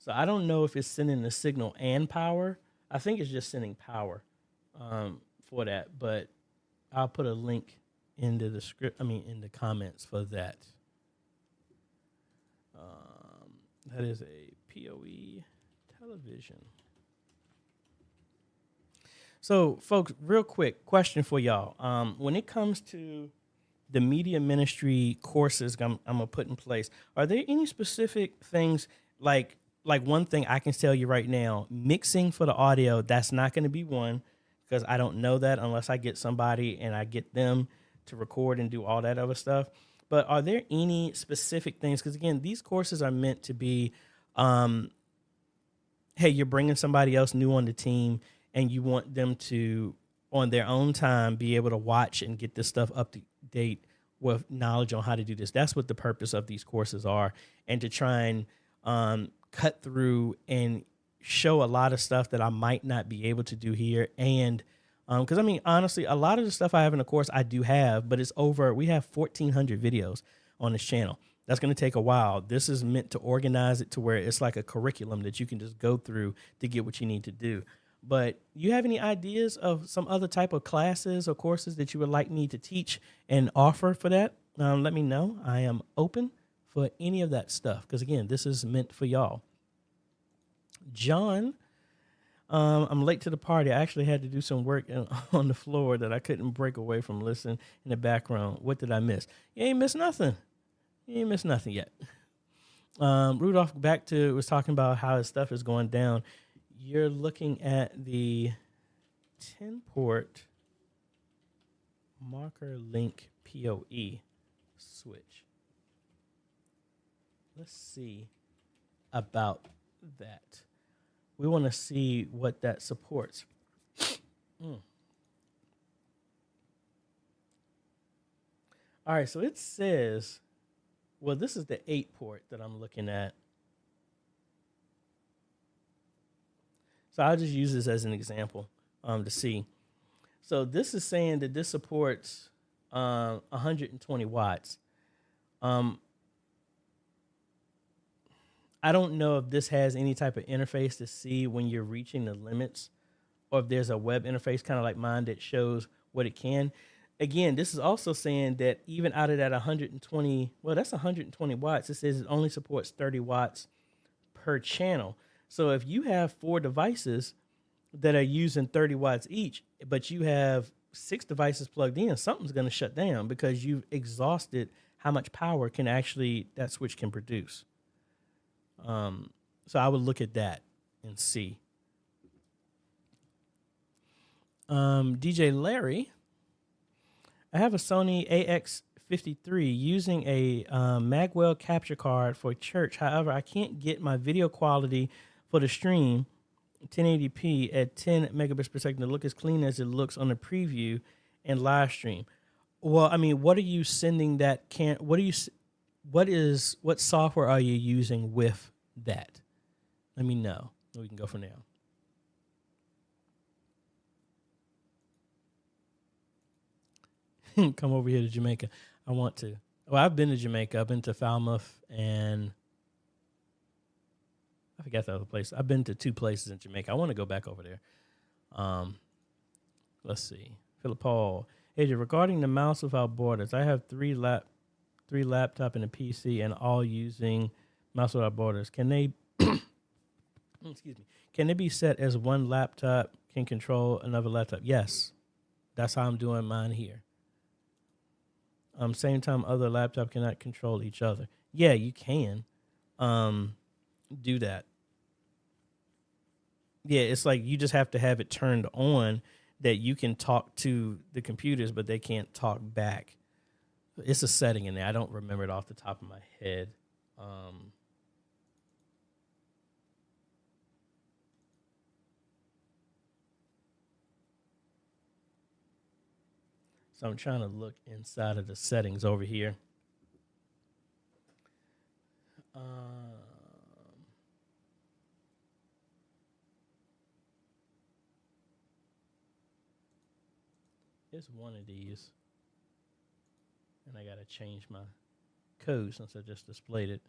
Speaker 1: I don't know if it's sending the signal and power. I think it's just sending power for that, but I'll put a link into the script. In the comments for that. That is a PoE television. So, folks, real quick question for y'all. When it comes to the media ministry courses I'm gonna put in place, are there any specific things like one thing I can tell you right now, mixing for the audio, that's not going to be one, because I don't know that unless I get somebody and I get them to record and do all that other stuff. But are there any specific things? Because again, these courses are meant to be, hey, you're bringing somebody else new on the team and you want them to, on their own time, be able to watch and get this stuff up to date with knowledge on how to do this. That's what the purpose of these courses are, and to try and cut through and show a lot of stuff that I might not be able to do here. And because honestly, a lot of the stuff I have in the course I do have, but we have 1,400 videos on this channel. That's going to take a while. This is meant to organize it to where it's like a curriculum that you can just go through to get what you need to do. But you have any ideas of some other type of classes or courses that you would like me to teach and offer for that? Let me know. I am open for any of that stuff, because again, this is meant for y'all. John, I'm late to the party. I actually had to do some work on the floor that I couldn't break away from listening in the background. What did I miss? You ain't missed nothing. You ain't missed nothing yet. Rudolph, back to was talking about how his stuff is going down. You're looking at the 10 port marker link PoE switch. Let's see about that. We want to see what that supports. All right, so it says, well, this is the 8 port that I'm looking at. So I'll just use this as an example to see. So this is saying that this supports 120 watts. I don't know if this has any type of interface to see when you're reaching the limits, or if there's a web interface kind of like mine that shows what it can. Again, this is also saying that even out of that 120, well, that's 120 watts. It says it only supports 30 watts per channel. So if you have 4 devices that are using 30 watts each, but you have 6 devices plugged in, something's going to shut down because you've exhausted how much power can actually that switch can produce. So I would look at that and see. DJ Larry, I have a Sony AX53 using a Magwell capture card for church. However, I can't get my video quality for the stream 1080p at 10 megabits per second to look as clean as it looks on the preview and live stream. Well, I mean, what are you sending that what software are you using with that? Let me know. We can go from there. Come over here to Jamaica. I want to. Well, I've been to Jamaica. I've been to Falmouth and I forgot the other place. I've been to 2 places in Jamaica. I want to go back over there. Let's see. Philip Paul. AJ, regarding the mouse without borders, I have 3 laptop and a PC and all using mouse without borders. Can they excuse me. Can it be set as one laptop can control another laptop? Yes. That's how I'm doing mine here. Same time other laptop cannot control each other. Yeah, you can do that. Yeah, it's like you just have to have it turned on that you can talk to the computers, but they can't talk back. It's a setting in there. I don't remember it off the top of my head. So I'm trying to look inside of the settings over here. It's one of these. And I got to change my code since I just displayed it.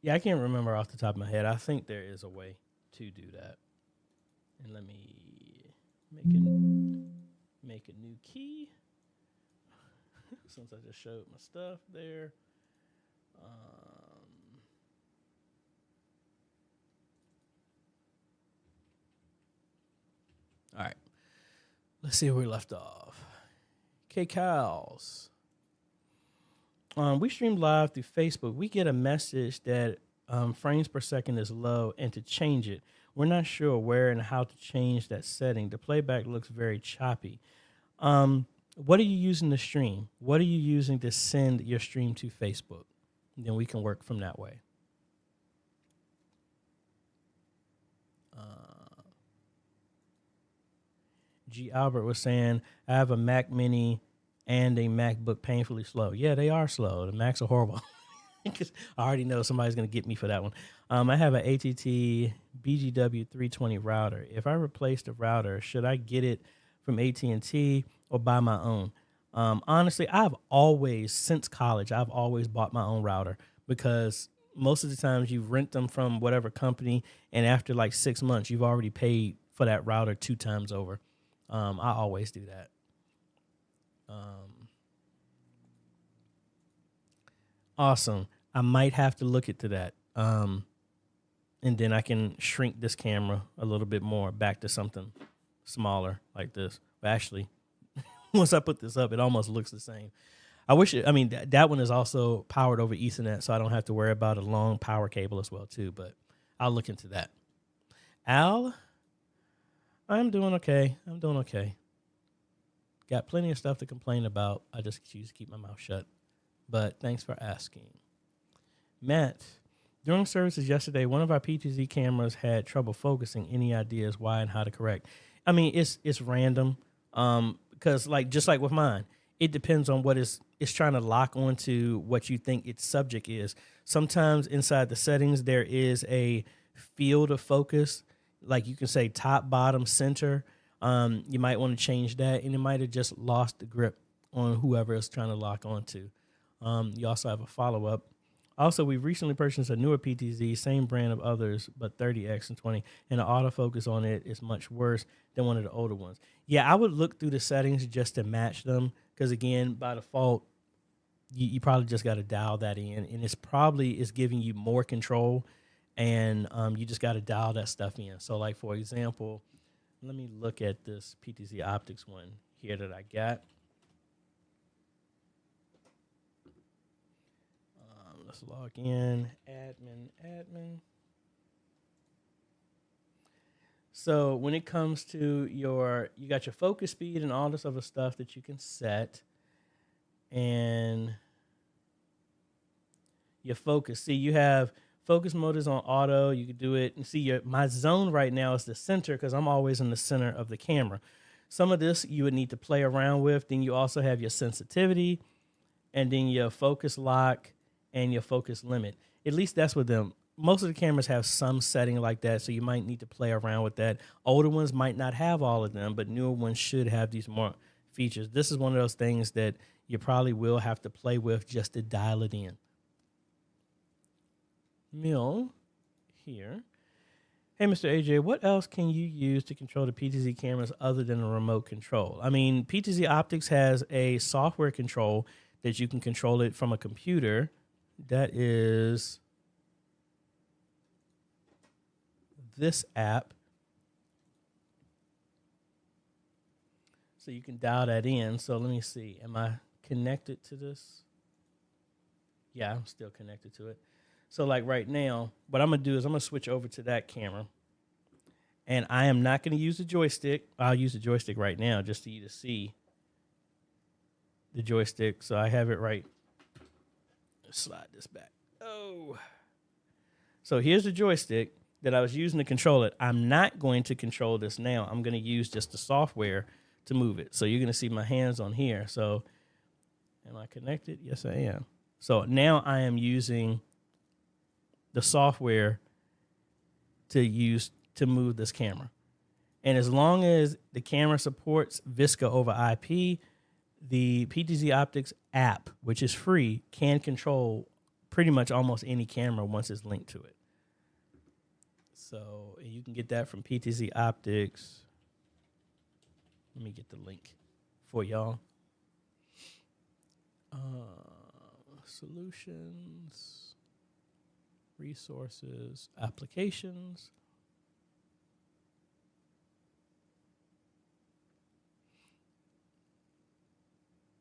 Speaker 1: Yeah, I can't remember off the top of my head. I think there is a way to do that. And let me make a new key. Since I just showed my stuff there. All right. Let's see where we left off. K-Cows. We stream live through Facebook. We get a message that frames per second is low, and to change it, we're not sure where and how to change that setting. The playback looks very choppy. What are you using to stream? What are you using to send your stream to Facebook? Then we can work from that way. G. Albert was saying, I have a Mac Mini and a MacBook painfully slow. Yeah, they are slow. The Macs are horrible. I already know somebody's going to get me for that one. I have an ATT BGW 320 router. If I replace the router, should I get it from AT&T or buy my own? Honestly, since college, I've always bought my own router because most of the times you rent them from whatever company, and after like 6 months, you've already paid for that router 2 times over. I always do that. Awesome. I might have to look into that. And then I can shrink this camera a little bit more back to something smaller like this. But actually, once I put this up, it almost looks the same. I wish, I mean, that one is also powered over Ethernet, so I don't have to worry about a long power cable as well, too, but I'll look into that. Al, I'm doing okay. Got plenty of stuff to complain about. I just choose to keep my mouth shut, but thanks for asking. Matt, during services yesterday, one of our PTZ cameras had trouble focusing. Any ideas why and how to correct? I mean, it's random, because just like with mine, it depends on what it's trying to lock onto what you think its subject is. Sometimes inside the settings, there is a field of focus, like you can say top, bottom, center. You might want to change that, and it might have just lost the grip on whoever it's trying to lock onto. You also have a follow-up. Also, we've recently purchased a newer PTZ, same brand of others, but 30X and 20, and the autofocus on it is much worse than one of the older ones. Yeah, I would look through the settings just to match them, because, again, by default, you probably just got to dial that in, and it's giving you more control, and you just got to dial that stuff in. So, like, for example, let me look at this PTZ Optics one here that I got. Let's log in, admin. So when it comes to you got your focus speed and all this other stuff that you can set, and your focus. See, you have focus mode is on auto. You can do it, and see my zone right now is the center, because I'm always in the center of the camera. Some of this you would need to play around with. Then you also have your sensitivity, and then your focus lock, and your focus limit. At least that's with them. Most of the cameras have some setting like that, so you might need to play around with that. Older ones might not have all of them, but newer ones should have these more features. This is one of those things that you probably will have to play with just to dial it in. Mill here. Hey, Mr. AJ, what else can you use to control the PTZ cameras other than a remote control? I mean, PTZ Optics has a software control that you can control it from a computer. That is this app. So you can dial that in. So let me see. Am I connected to this? Yeah, I'm still connected to it. So like right now, what I'm going to do is I'm going to switch over to that camera. And I am not going to use the joystick. I'll use the joystick right now just for you to see the joystick. So I have it right. Slide this back. Oh. So here's the joystick that I was using to control it. I'm not going to control this now. I'm going to use just the software to move it. So you're going to see my hands on here. So am I connected? Yes, I am. So now I am using the software to move this camera. And as long as the camera supports VISCA over IP, the PTZ Optics app, which is free, can control pretty much almost any camera once it's linked to it. So you can get that from PTZ Optics. Let me get the link for y'all. Solutions, resources, applications.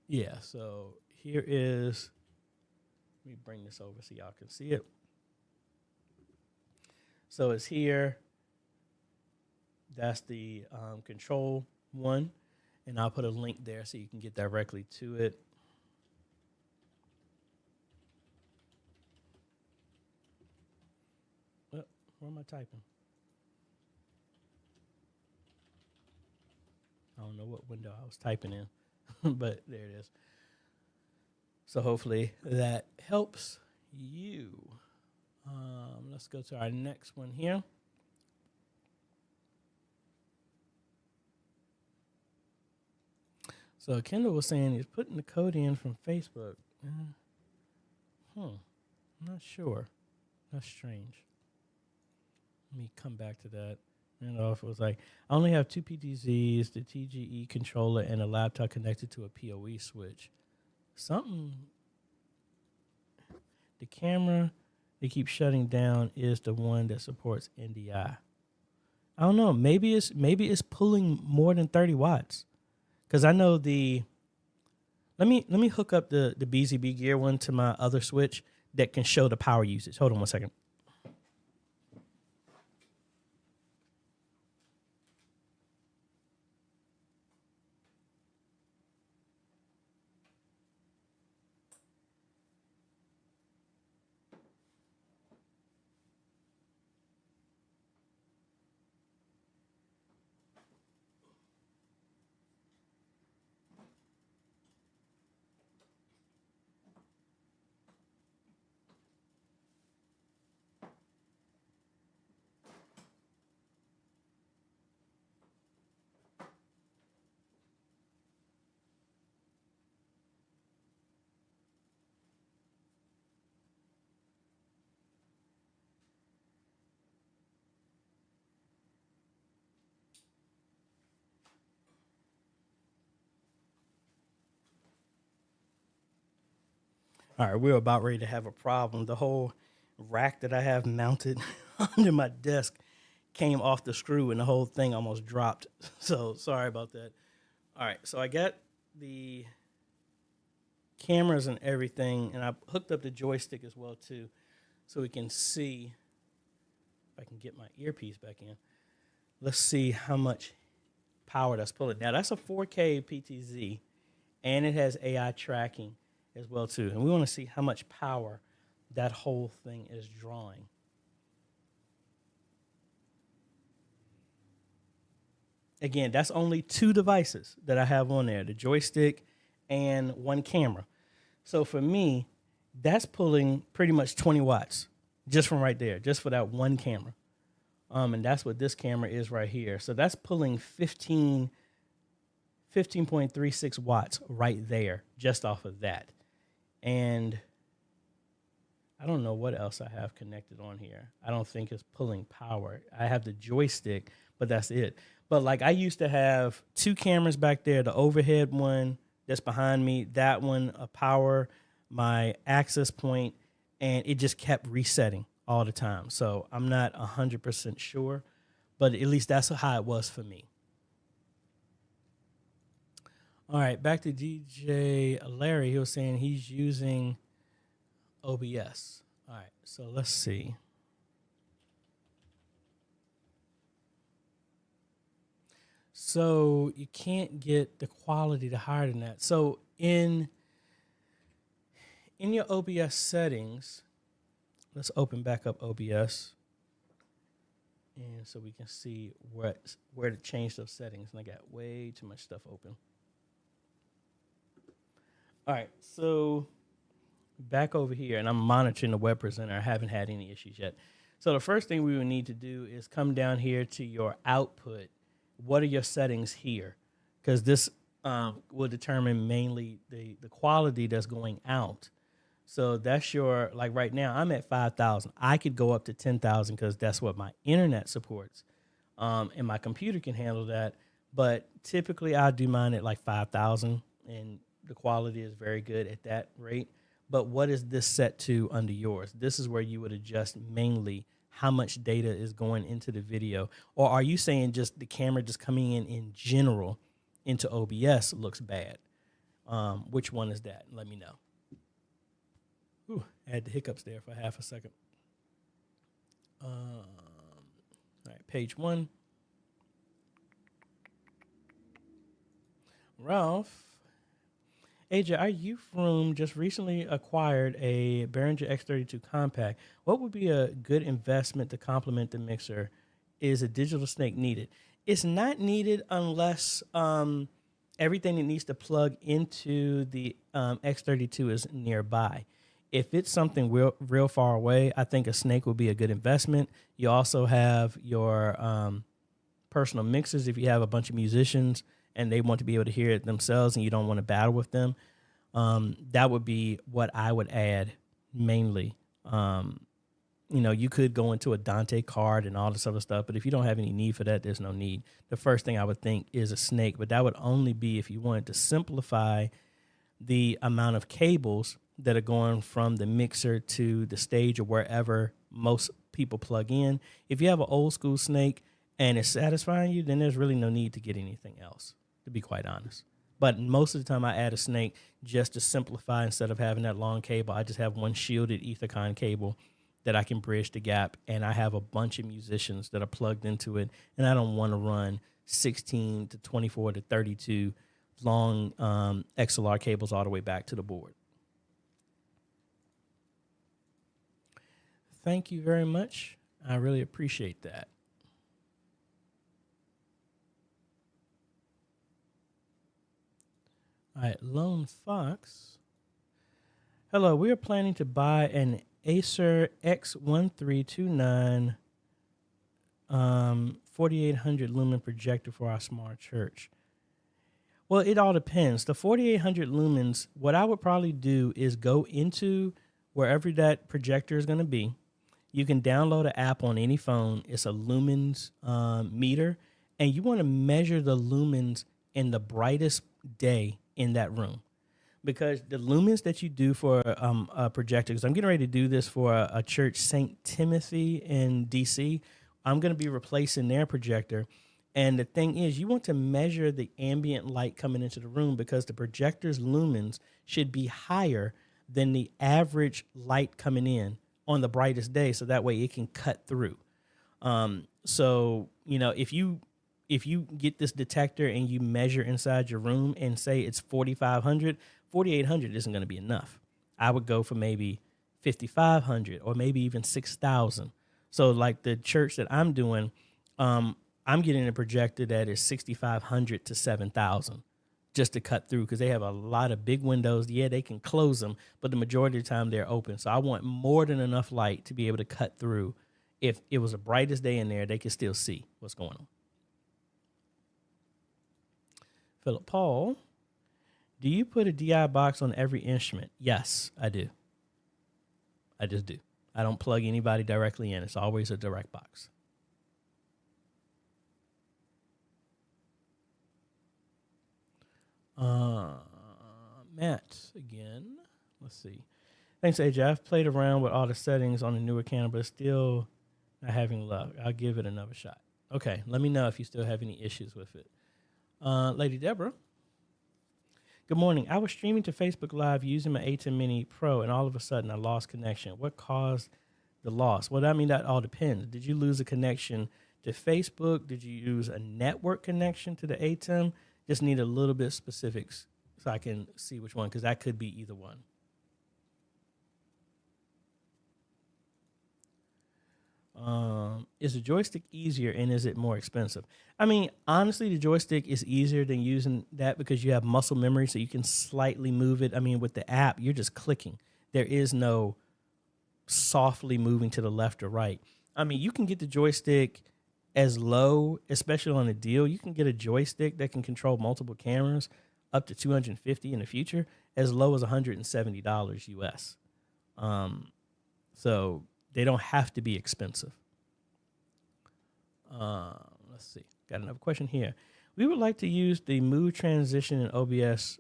Speaker 1: Yeah, so here is, let me bring this over so y'all can see it. So it's here. That's the control one. And I'll put a link there so you can get directly to it. Well, where am I typing? I don't know what window I was typing in. But there it is. So hopefully that helps you. Let's go to our next one here. So Kendall was saying he's putting the code in from Facebook. I'm not sure. That's strange. Let me come back to that. And off it was like, I only have two PTZs, the TGE controller, and a laptop connected to a PoE switch. The camera they keep shutting down is the one that supports NDI. I don't know. Maybe it's pulling more than 30 watts. Because I know the Let me hook up the BZB Gear one to my other switch that can show the power usage. Hold on one second. All right, we're about ready to have a problem. The whole rack that I have mounted under my desk came off the screw and the whole thing almost dropped. So sorry about that. All right, so I got the cameras and everything, and I hooked up the joystick as well too, so we can see if I can get my earpiece back in. Let's see how much power that's pulling. Now that's a 4K PTZ, and it has AI tracking as well too. And we want to see how much power that whole thing is drawing. Again, that's only 2 devices that I have on there, the joystick and 1 camera. So for me, that's pulling pretty much 20 watts just from right there, just for that 1 camera. And that's what this camera is right here. So that's pulling 15.36 watts right there just off of that. And I don't know what else I have connected on here. I don't think it's pulling power. I have the joystick, but that's it. But like I used to have 2 cameras back there, the overhead one that's behind me, that one, a power, my access point, and it just kept resetting all the time. So I'm not 100% sure, but at least that's how it was for me. All right, back to DJ Larry. He was saying he's using OBS. All right, so let's see. So you can't get the quality to higher than that. So in your OBS settings, let's open back up OBS, and so we can see where to change those settings. And I got way too much stuff open. All right, so back over here, and I'm monitoring the web presenter. I haven't had any issues yet. So the first thing we would need to do is come down here to your output. What are your settings here? Because this will determine mainly the quality that's going out. So that's your, like right now, I'm at 5,000. I could go up to 10,000 because that's what my internet supports. And my computer can handle that. But typically I do mine at like 5,000, and the quality is very good at that rate. But what is this set to under yours? This is where you would adjust mainly how much data is going into the video. Or are you saying just the camera just coming in general into OBS looks bad? Which one is that? Let me know. Ooh, I had the hiccups there for half a second. All right, page 1. Ralph. AJ, our youth room just recently acquired a Behringer X32 compact. What would be a good investment to complement the mixer? Is a digital snake needed? It's not needed unless everything that needs to plug into the X32 is nearby. If it's something real far away, I think a snake would be a good investment. You also have your personal mixers if you have a bunch of musicians and they want to be able to hear it themselves and you don't want to battle with them. That would be what I would add mainly. You could go into a Dante card and all this other stuff, but if you don't have any need for that, there's no need. The first thing I would think is a snake, but that would only be if you wanted to simplify the amount of cables that are going from the mixer to the stage or wherever most people plug in. If you have an old school snake and it's satisfying you, then there's really no need to get anything else, to be quite honest. But most of the time I add a snake just to simplify. Instead of having that long cable, I just have one shielded Ethercon cable that I can bridge the gap. And I have a bunch of musicians that are plugged into it. And I don't want to run 16 to 24 to 32 long XLR cables all the way back to the board. Thank you very much. I really appreciate that. All right, Lone Fox. Hello, we are planning to buy an Acer X1329 4800 lumen projector for our small church. Well, it all depends. The 4800 lumens, what I would probably do is go into wherever that projector is going to be. You can download an app on any phone. It's a lumens meter, and you want to measure the lumens in the brightest day in that room. Because the lumens that you do for a projector, because I'm getting ready to do this for a church, St. Timothy in D.C., I'm going to be replacing their projector. And the thing is, you want to measure the ambient light coming into the room because the projector's lumens should be higher than the average light coming in on the brightest day, so that way it can cut through. So, you know, if you get this detector and you measure inside your room and say it's 4,500, 4,800 isn't going to be enough. I would go for maybe 5,500 or maybe even 6,000. So like the church that I'm doing, I'm getting a projector that is 6,500 to 7,000 just to cut through because they have a lot of big windows. Yeah, they can close them, but the majority of the time they're open. So I want more than enough light to be able to cut through. If it was the brightest day in there, they can still see what's going on. Philip Paul, do you put a DI box on every instrument? Yes, I do. I just do. I don't plug anybody directly in. It's always a direct box. Matt again. Let's see. Thanks, AJ. I've played around with all the settings on the newer camera, but still not having luck. I'll give it another shot. Okay, let me know if you still have any issues with it. Lady Deborah. Good morning. I was streaming to Facebook Live using my A10 Mini Pro, and all of a sudden I lost connection. What caused the loss? Well, I mean, that all depends. Did you lose a connection to Facebook? Did you use a network connection to the A10? Just need a little bit of specifics so I can see which one, because that could be either one. Is the joystick easier and is it more expensive? I mean, honestly, the joystick is easier than using that because you have muscle memory, so you can slightly move it. I mean, with the app, you're just clicking. There is no softly moving to the left or right. I mean, you can get the joystick as low, especially on a deal. You can get a joystick that can control multiple cameras up to $250 in the future, as low as $170 US. So they don't have to be expensive. Let's see. Got another question here. We would like to use the mood transition in OBS,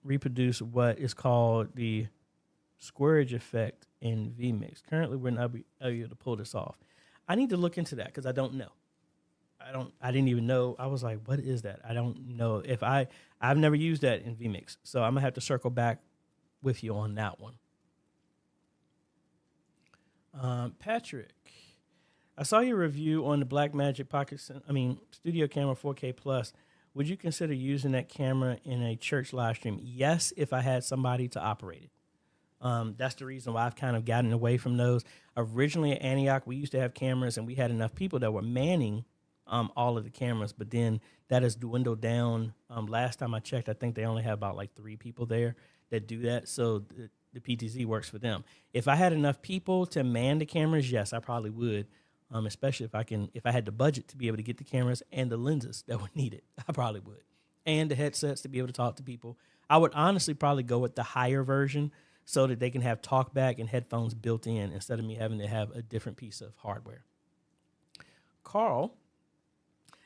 Speaker 1: reproduce what is called the squarage effect in vMix. Currently, we're not able to pull this off. I need to look into that because I don't know. I didn't even know. I was like, what is that? I don't know if I've never used that in vMix. So I'm gonna have to circle back with you on that one. Patrick, I saw your review on the Blackmagic Studio Camera 4K Plus. Would you consider using that camera in a church live stream? Yes, if I had somebody to operate it. That's the reason why I've kind of gotten away from those. Originally at Antioch, we used to have cameras and we had enough people that were manning all of the cameras, but then that has dwindled down. Last time I checked, I think they only have about like 3 people there that do that. So the PTZ works for them. If I had enough people to man the cameras, yes, I probably would. Especially if I had the budget to be able to get the cameras and the lenses that were needed, I probably would. And the headsets to be able to talk to people. I would honestly probably go with the higher version so that they can have talkback and headphones built in instead of me having to have a different piece of hardware. Carl,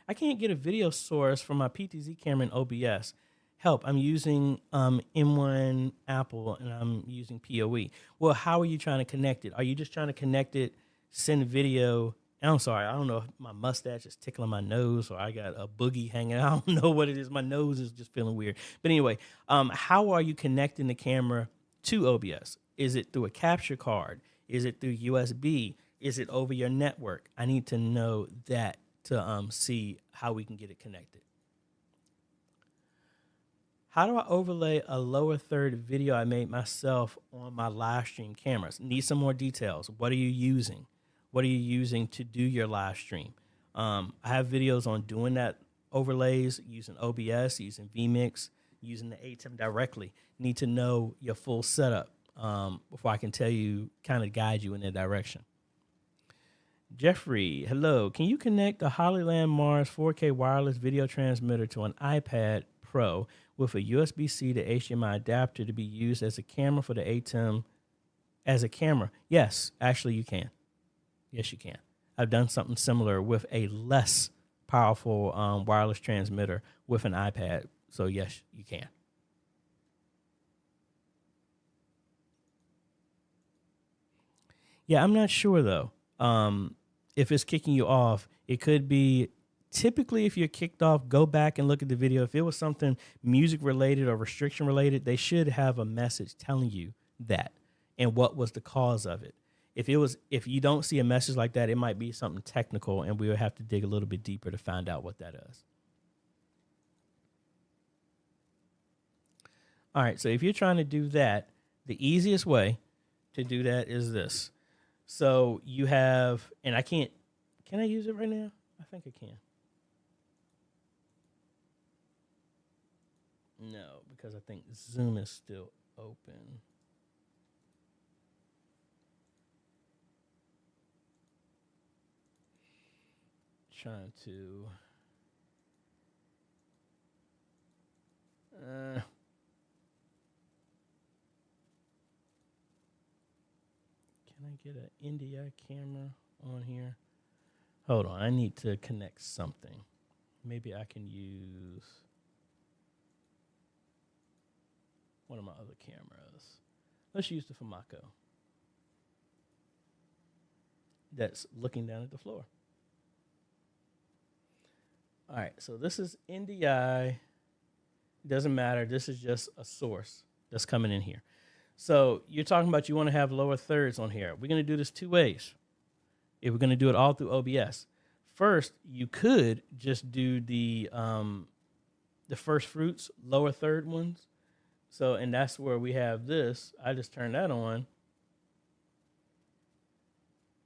Speaker 1: I can't get a video source from my PTZ camera in OBS. Help, I'm using M1 Apple and I'm using PoE. Well, how are you trying to connect it? Are you just trying to connect it, send video And I'm sorry, I don't know if my mustache is tickling my nose or I got a boogie hanging out. I don't know what it is. My nose is just feeling weird. But anyway, how are you connecting the camera to OBS? Is it through a capture card? Is it through USB? Is it over your network? I need to know that to see how we can get it connected. How do I overlay a lower third video I made myself on my live stream cameras? Need some more details. What are you using? What are you using to do your live stream? I have videos on doing that overlays, using OBS, using vMix, using the ATEM directly. Need to know your full setup before I can tell you, kind of guide you in that direction. Jeffrey, hello. Can you connect the Hollyland Mars 4K wireless video transmitter to an iPad Pro with a USB-C to HDMI adapter to be used as a camera for the ATEM as a camera? Yes, actually you can. Yes, you can. I've done something similar with a less powerful wireless transmitter with an iPad. So yes, you can. Yeah, I'm not sure though. If it's kicking you off, it could be typically if you're kicked off, go back and look at the video. If it was something music related or restriction related, they should have a message telling you that and what was the cause of it. If you don't see a message like that, it might be something technical and we would have to dig a little bit deeper to find out what that is. All right, so if you're trying to do that, the easiest way to do that is this. So you have, and can I use it right now? I think I can. No, because I think Zoom is still open. Trying to. Can I get an India camera on here? Hold on, I need to connect something. Maybe I can use one of my other cameras. Let's use the Famaco that's looking down at the floor. All right, so this is NDI. Doesn't matter. This is just a source that's coming in here. So you're talking about you want to have lower thirds on here. We're going to do this two ways. If we're going to do it all through OBS. First, you could just do the first fruits, lower third ones. So, and that's where we have this. I just turned that on.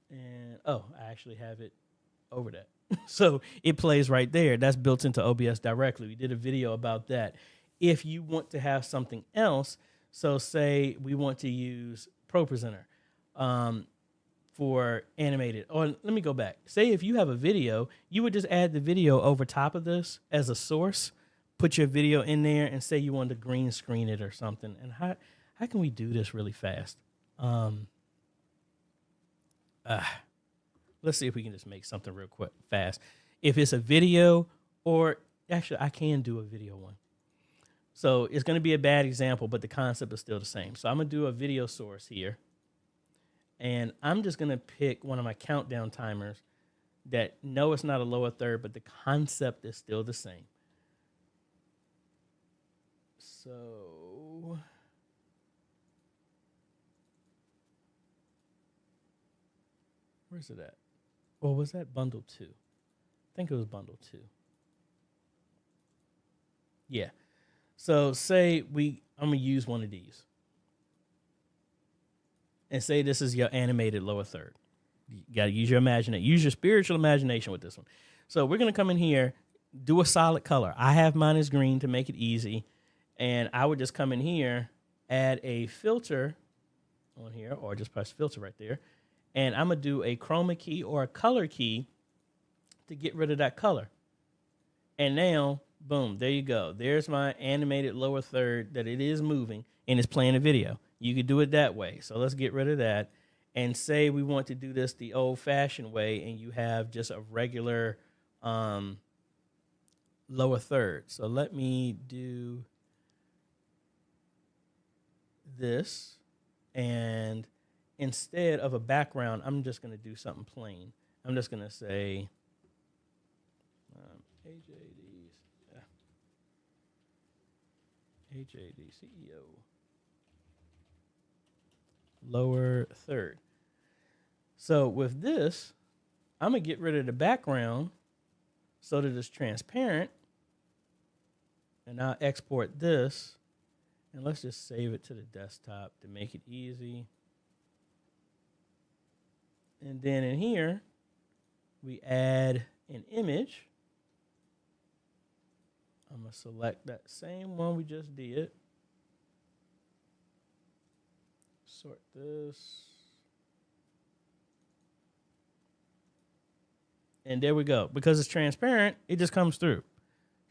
Speaker 1: And, oh, I actually have it over that. So it plays right there. That's built into OBS directly. We did a video about that. If you want to have something else, so say we want to use ProPresenter for animated. Or let me go back. Say if you have a video, you would just add the video over top of this as a source, put your video in there, and say you want to green screen it or something. And how can we do this really fast? Let's see if we can just make something real quick, fast. If it's a video, or actually I can do a video one. So it's going to be a bad example, but the concept is still the same. So I'm going to do a video source here. And I'm just going to pick one of my countdown timers that, no, it's not a lower third, but the concept is still the same. So where's it at? Or was that bundle 2? I think it was bundle 2. Yeah. So say I'm going to use one of these. And say this is your animated lower third. You got to use your imagination. Use your spiritual imagination with this one. So we're going to come in here, do a solid color. I have mine as green to make it easy. And I would just come in here, add a filter on here, or just press filter right there. And I'm going to do a chroma key or a color key to get rid of that color. And now, boom, there you go. There's my animated lower third that it is moving and it's playing a video. You could do it that way. So let's get rid of that. And say we want to do this the old-fashioned way and you have just a regular lower third. So let me do this, and instead of a background, I'm just going to do something plain. I'm just going to say AJaytheCEO. Lower third. So with this, I'm going to get rid of the background so that it's transparent. And I'll export this. And let's just save it to the desktop to make it easy. And then in here, we add an image. I'm going to select that same one we just did. Sort this. And there we go. Because it's transparent, it just comes through.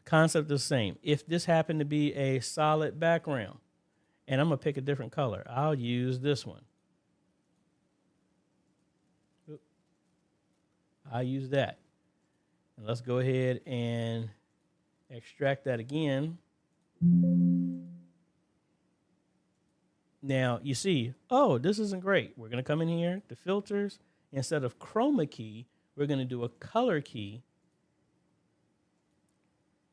Speaker 1: Concept is the same. If this happened to be a solid background, and I'm going to pick a different color, I'll use this one. I'll use that. And let's go ahead and extract that again. Now, you see, oh, this isn't great. We're going to come in here to filters. Instead of chroma key, we're going to do a color key.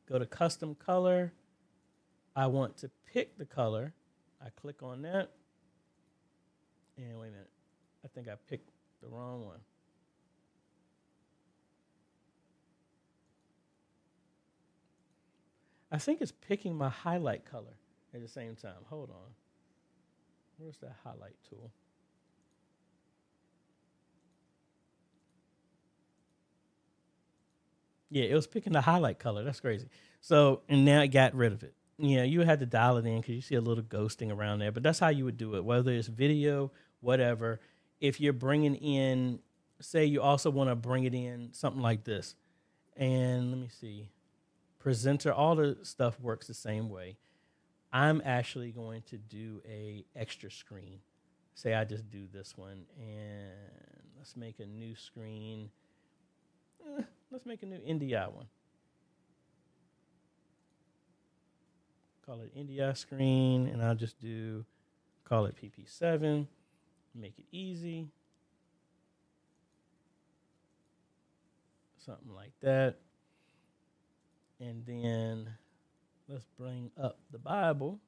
Speaker 1: Go to custom color. I want to pick the color. I click on that. And wait a minute. I think I picked the wrong one. I think it's picking my highlight color at the same time. Hold on. Where's that highlight tool? Yeah, it was picking the highlight color. That's crazy. So, and now it got rid of it. Yeah, you had to dial it in because you see a little ghosting around there. But that's how you would do it, whether it's video, whatever. If you're bringing in, say you also want to bring it in something like this. And let me see. Presenter, all the stuff works the same way. I'm actually going to do a extra screen. Say I just do this one, and let's make a new screen. Let's make a new NDI one. Call it NDI screen, and I'll just call it PP7. Make it easy. Something like that. And then let's bring up the Bible.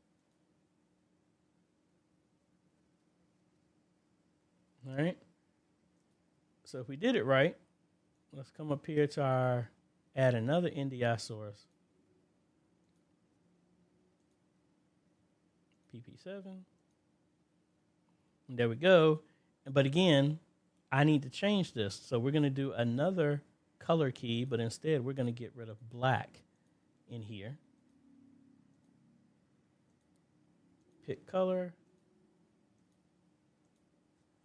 Speaker 1: All right. So if we did it right, let's come up here to add another NDI source. PP7. And there we go. But again, I need to change this. So we're going to do another color key, but instead we're going to get rid of black in here. Pick color.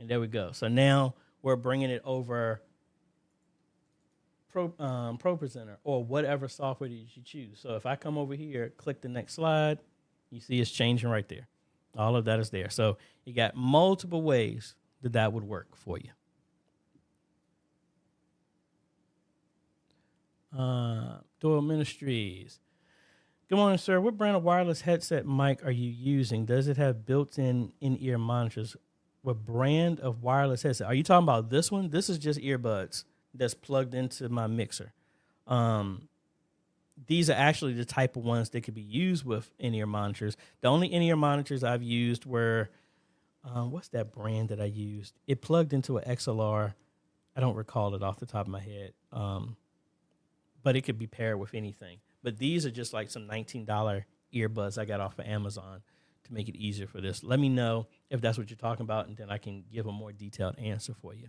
Speaker 1: And there we go. So now we're bringing it over ProPresenter or whatever software that you choose. So if I come over here, click the next slide, you see it's changing right there. All of that is there. So you got multiple ways that would work for you. Doyle Ministries. Good morning, sir. What brand of wireless headset mic are you using? Does it have built-in in-ear monitors? What brand of wireless headset? Are you talking about this one? This is just earbuds that's plugged into my mixer. These are actually the type of ones that could be used with in-ear monitors. The only in-ear monitors I've used were, what's that brand that I used? It plugged into an XLR. I don't recall it off the top of my head. But it could be paired with anything. But these are just like some $19 earbuds I got off of Amazon to make it easier for this. Let me know if that's what you're talking about, and then I can give a more detailed answer for you.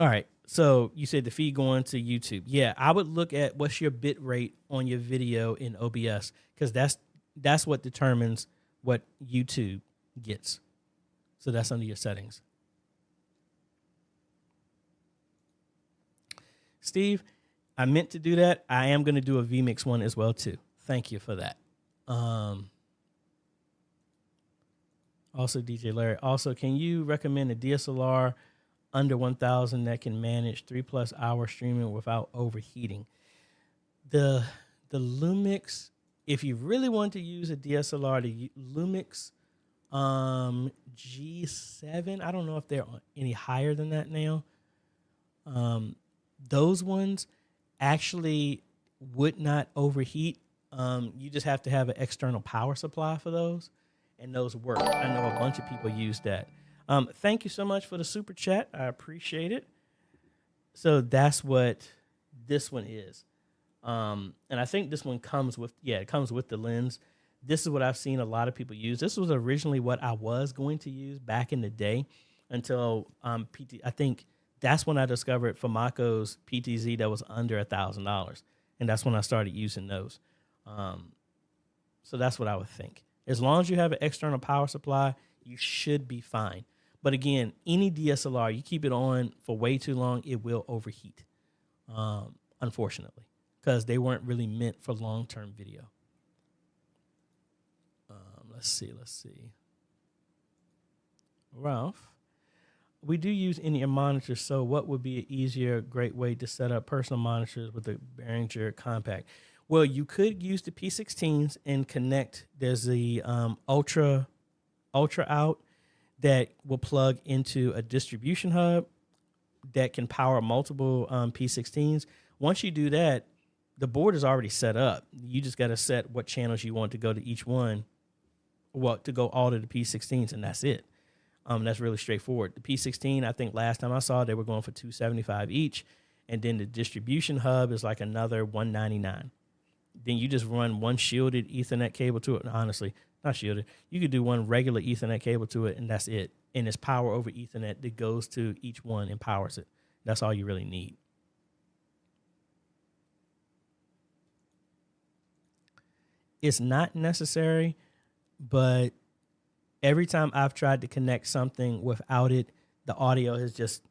Speaker 1: All right, so you said the feed going to YouTube. Yeah, I would look at what's your bit rate on your video in OBS, because that's what determines what YouTube gets. So that's under your settings. Steve, I meant to do that. I am going to do a vMix one as well, too. Thank you for that. Also, DJ Larry. Also, can you recommend a DSLR under 1,000 that can manage 3+ hour streaming without overheating? The Lumix, if you really want to use a DSLR, the Lumix G7. I don't know if they're any higher than that now. Those ones actually would not overheat. You just have to have an external power supply for those, and those work. I know a bunch of people use that. Thank you so much for the super chat. I appreciate it. So that's what this one is. And I think this one comes with, it comes with the lens. This is what I've seen a lot of people use. This was originally what I was going to use back in the day until I think that's when I discovered Famaco's PTZ that was under $1,000. And that's when I started using those. So that's what I would think. As long as you have an external power supply, you should be fine. But again, any DSLR, you keep it on for way too long, it will overheat, unfortunately, because they weren't really meant for long-term video. Let's see. Ralph, we do use in-ear monitors, so what would be an easier, great way to set up personal monitors with the Behringer Compact? Well, you could use the P16s and connect. There's the Ultra out that will plug into a distribution hub that can power multiple P16s. Once you do that, the board is already set up. You just got to set what channels you want to go to each one, to go all to the P16s, and that's it. That's really straightforward. The P16, I think last time I saw they were going for $275 each, and then the distribution hub is like another $199. Then you just run one shielded Ethernet cable to it. Honestly, not shielded. You could do one regular Ethernet cable to it, and that's it. And it's power over Ethernet that goes to each one and powers it. That's all you really need. It's not necessary, but every time I've tried to connect something without it, the audio has just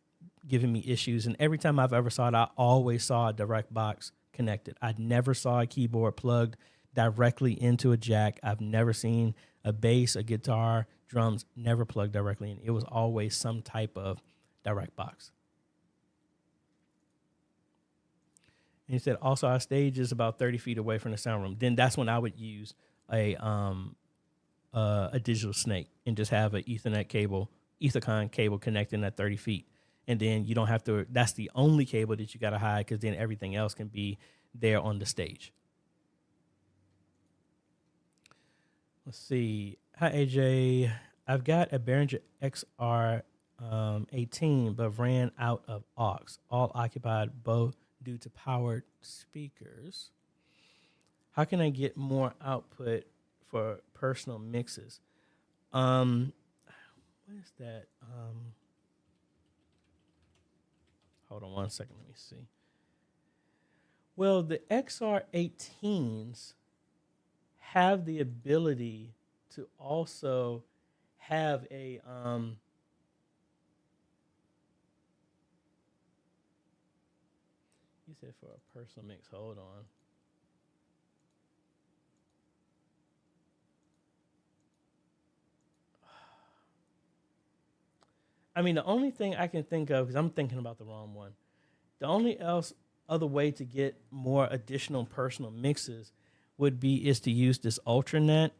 Speaker 1: given me issues. And every time I've ever saw it, I always saw a direct box connected. I never saw a keyboard plugged directly into a jack. I've never seen a bass, a guitar, drums, never plugged directly in. It was always some type of direct box. And he said, also our stage is about 30 feet away from the sound room. Then that's when I would use a digital snake and just have an Ethernet cable, Ethercon cable connecting at 30 feet. And then you don't have to, that's the only cable that you got to hide, because then everything else can be there on the stage. Let's see. Hi, AJ. I've got a Behringer XR18, but ran out of aux, all occupied both due to powered speakers. How can I get more output for personal mixes? What is that? Hold on one second. Let me see. Well, the XR18s have the ability to also have a you said for a personal mix. Hold on. I mean, the only thing I can think of, because I'm thinking about the wrong one, the only other way to get more additional personal mixes is to use this Ultranet,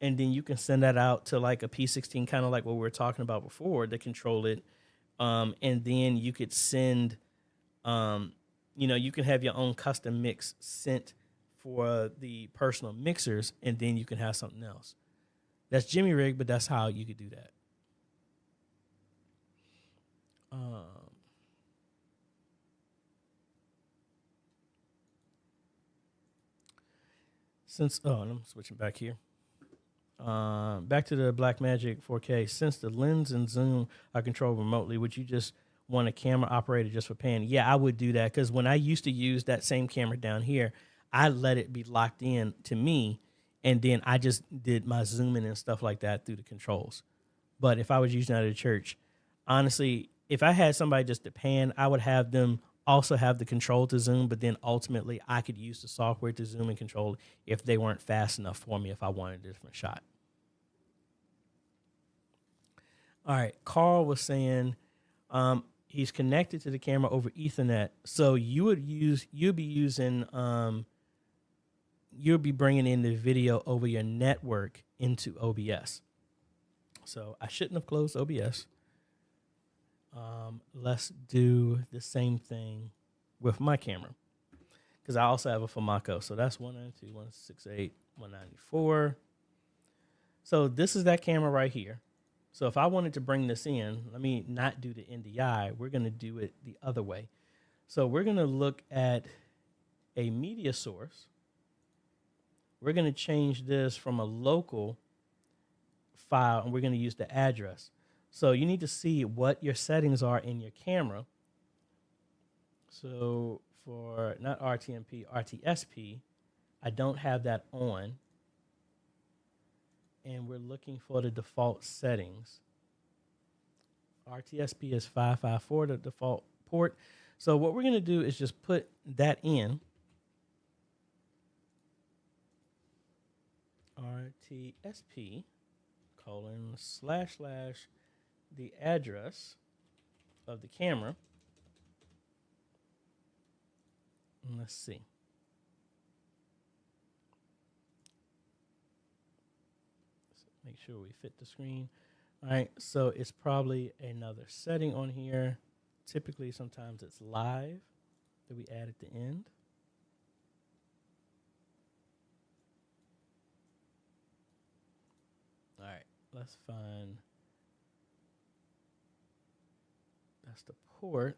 Speaker 1: and then you can send that out to like a P16, kind of like what we were talking about before, to control it. And then you could send, you can have your own custom mix sent for the personal mixers, and then you can have something else. That's Jimmy Rig, but that's how you could do that. I'm switching back here. Back to the Blackmagic 4K. Since the lens and zoom are controlled remotely, would you just want a camera operator just for pan? Yeah, I would do that, because when I used to use that same camera down here, I let it be locked in to me, and then I just did my zooming and stuff like that through the controls. But if I was using that at a church, honestly, if I had somebody just to pan, I would have them also have the control to zoom, but then ultimately I could use the software to zoom and control if they weren't fast enough for me, if I wanted a different shot. All right, Carl was saying he's connected to the camera over Ethernet. So you'll be bringing in the video over your network into OBS. So I shouldn't have closed OBS. Let's do the same thing with my camera, because I also have a Famaco. So that's 192, 168, 194. So this is that camera right here. So if I wanted to bring this in, let me not do the NDI. We're going to do it the other way. So we're going to look at a media source. We're going to change this from a local file, and we're going to use the address. So you need to see what your settings are in your camera. So for not RTMP, RTSP, I don't have that on. And we're looking for the default settings. RTSP is 554, the default port. So what we're going to do is just put that in. RTSP : / the address of the camera. And let's see. Make sure we fit the screen. All right, so it's probably another setting on here. Typically, sometimes it's live that we add at the end. All right, let's find, that's the port.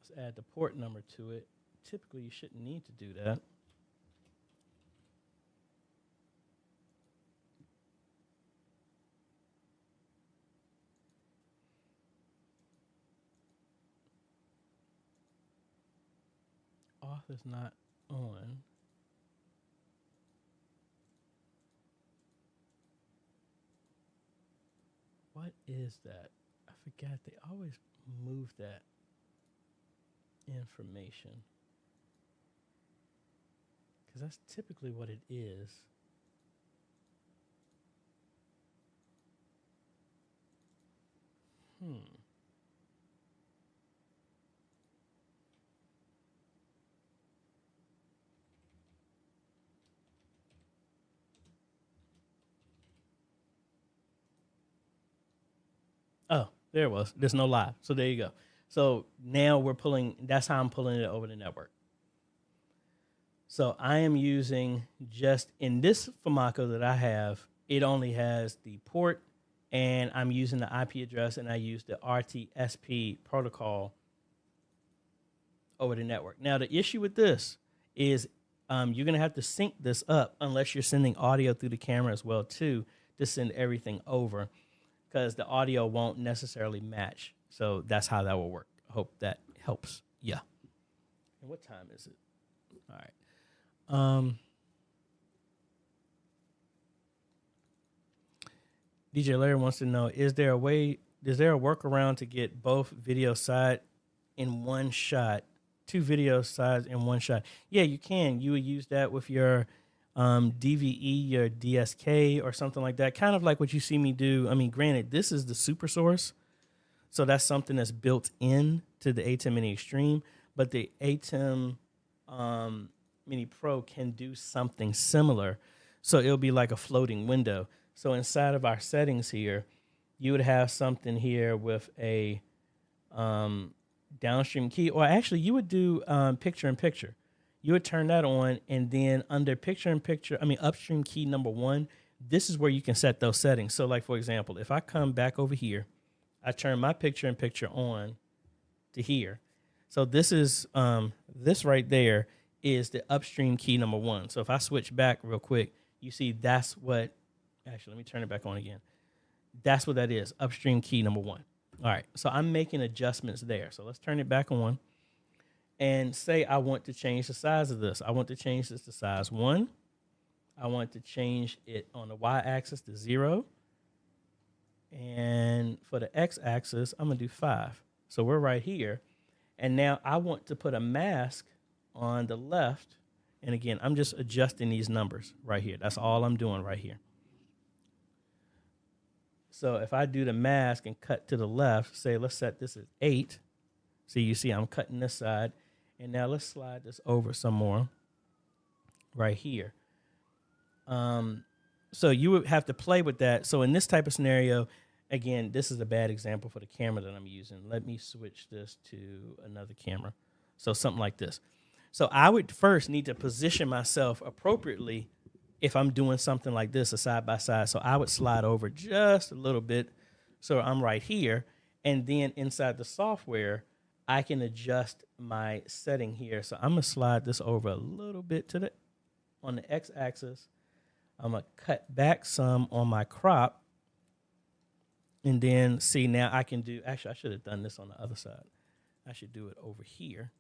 Speaker 1: Let's add the port number to it. Typically, you shouldn't need to do that. Auth is not on. What is that? I forgot. They always move that information, because that's typically what it is. Oh, there it was. There's no live. So there you go. So now we're pulling, that's how I'm pulling it over the network. So I am using, just in this Famaco that I have, it only has the port, and I'm using the IP address, and I use the RTSP protocol over the network. Now, the issue with this is you're going to have to sync this up, unless you're sending audio through the camera as well, too, to send everything over, because the audio won't necessarily match. So that's how that will work. I hope that helps. Yeah. And what time is it? All right. DJ Larry wants to know, is there a workaround to get both video side in one shot, two video sides in one shot? Yeah, you can. You would use that with your DVE, your DSK, or something like that. Kind of like what you see me do. I mean, granted, this is the super source, so that's something that's built in to the ATEM Mini Extreme, but the ATEM Mini Pro can do something similar. So it'll be like a floating window. So inside of our settings here, you would have something here with a downstream key, or actually you would do picture in picture. You would turn that on, and then under upstream key number 1, this is where you can set those settings. So like, for example, if I come back over here, I turn my picture in picture on to here. So this is, this right there is the upstream key number 1. So if I switch back real quick, you see that's what, actually, let me turn it back on again. That's what that is, upstream key number 1. All right, so I'm making adjustments there. So let's turn it back on. And say I want to change the size of this. I want to change this to size 1. I want to change it on the y-axis to 0. And for the x-axis, I'm going to do 5. So we're right here. And now I want to put a mask on the left. And again, I'm just adjusting these numbers right here. That's all I'm doing right here. So if I do the mask and cut to the left, say let's set this as 8. So you see I'm cutting this side. And now let's slide this over some more right here. So you would have to play with that. So in this type of scenario, again, this is a bad example for the camera that I'm using. Let me switch this to another camera. So something like this. So I would first need to position myself appropriately if I'm doing something like this, a side by side. So I would slide over just a little bit so I'm right here. And then inside the software, I can adjust my setting here. So I'm going to slide this over a little bit to the on the x-axis. I'm going to cut back some on my crop. And then see, now I can do, actually, I should have done this on the other side. I should do it over here.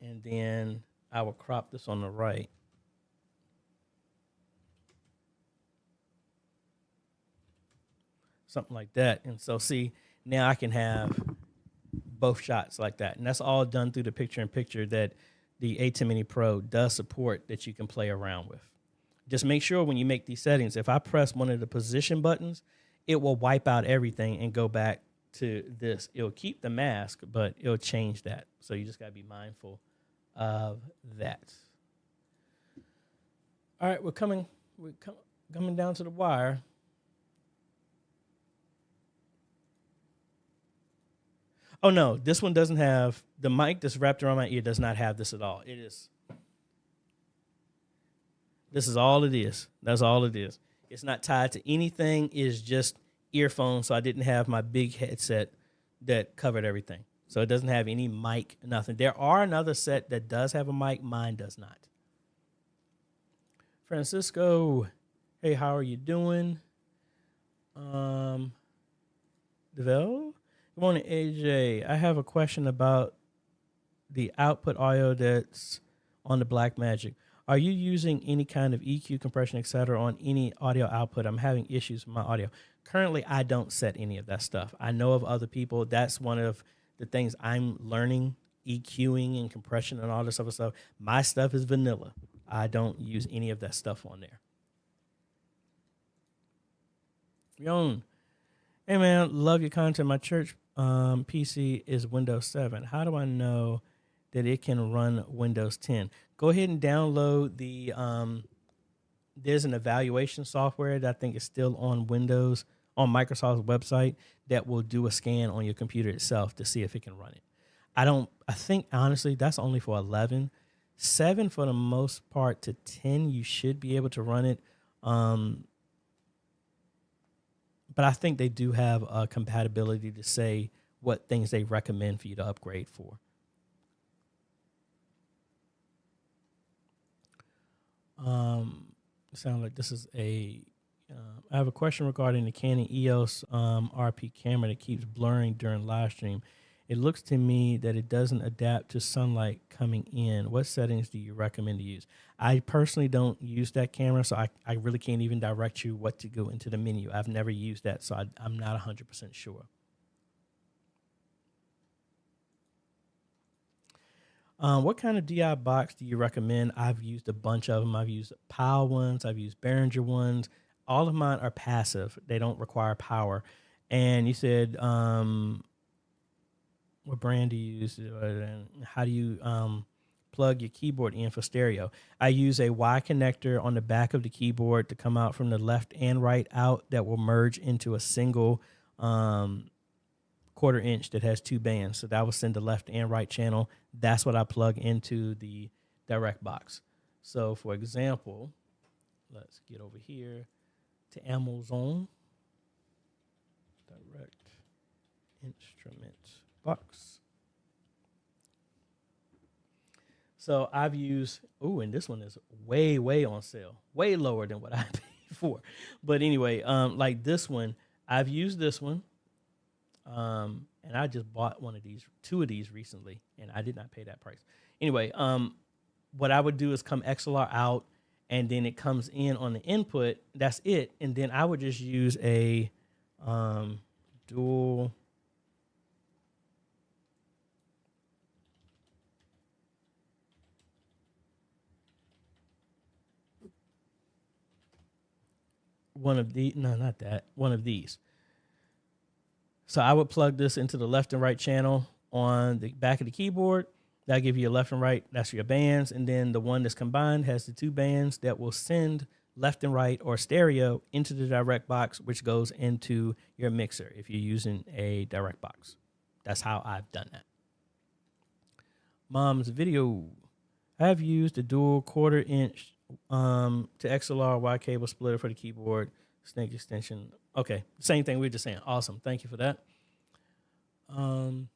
Speaker 1: And then I will crop this on the right. Something like that. And so see, now I can have both shots like that. And that's all done through the picture-in-picture that the A10 Mini Pro does support that you can play around with. Just make sure when you make these settings, if I press one of the position buttons, it will wipe out everything and go back to this. It'll keep the mask, but it'll change that. So you just got to be mindful of that. All right, we're coming down to the wire. Oh no, this one doesn't have the mic that's wrapped around my ear. Does not have this at all. It is. This is all it is. That's all it is. It's not tied to anything. It's just earphones. So I didn't have my big headset that covered everything. So it doesn't have any mic, nothing. There are another set that does have a mic. Mine does not. Francisco, hey, how are you doing? Devel? Good morning, AJ. I have a question about the output audio that's on the Blackmagic. Are you using any kind of EQ, compression, etc. on any audio output? I'm having issues with my audio. Currently, I don't set any of that stuff. I know of other people. That's one of the things I'm learning, EQing and compression and all this other stuff. My stuff is vanilla. I don't use any of that stuff on there. Yon, hey man, love your content. My church PC is Windows 7. How do I know that it can run Windows 10? Go ahead and download the, there's an evaluation software that I think is still on Windows, on Microsoft's website, that will do a scan on your computer itself to see if it can run it. I think honestly, that's only for 11. 7 for the most part to 10, you should be able to run it. But I think they do have a compatibility to say what things they recommend for you to upgrade for. Sound like this is I have a question regarding the Canon EOS RP camera that keeps blurring during live stream. It looks to me that it doesn't adapt to sunlight coming in. What settings do you recommend to use? I personally don't use that camera, so I really can't even direct you what to go into the menu. I've never used that, so I'm not 100% sure. What kind of DI box do you recommend? I've used a bunch of them. I've used PAL ones. I've used Behringer ones. All of mine are passive. They don't require power. And you said, what brand do you use? How do you plug your keyboard in for stereo? I use a Y connector on the back of the keyboard to come out from the left and right out that will merge into a single 1/4 inch that has 2 bands. So that will send the left and right channel. That's what I plug into the direct box. So for example, let's get over here to Amazon. Direct instrument box. So I've used, and this one is way, way on sale. Way lower than what I paid for. But anyway, like this one, I've used this one. And I just bought 2 of these recently, and I did not pay that price. Anyway, what I would do is come XLR out, and then it comes in on the input. That's it. And then I would just use a dual. One of these. So I would plug this into the left and right channel on the back of the keyboard, That'll give you your left and right. That's your bands. And then the one that's combined has the two bands that will send left and right or stereo into the direct box, which goes into your mixer if you're using a direct box. That's how I've done that. Mom's video. I have used a dual 1/4 inch to XLR Y cable splitter for the keyboard snake extension. Okay, same thing we were just saying. Awesome. Thank you for that. On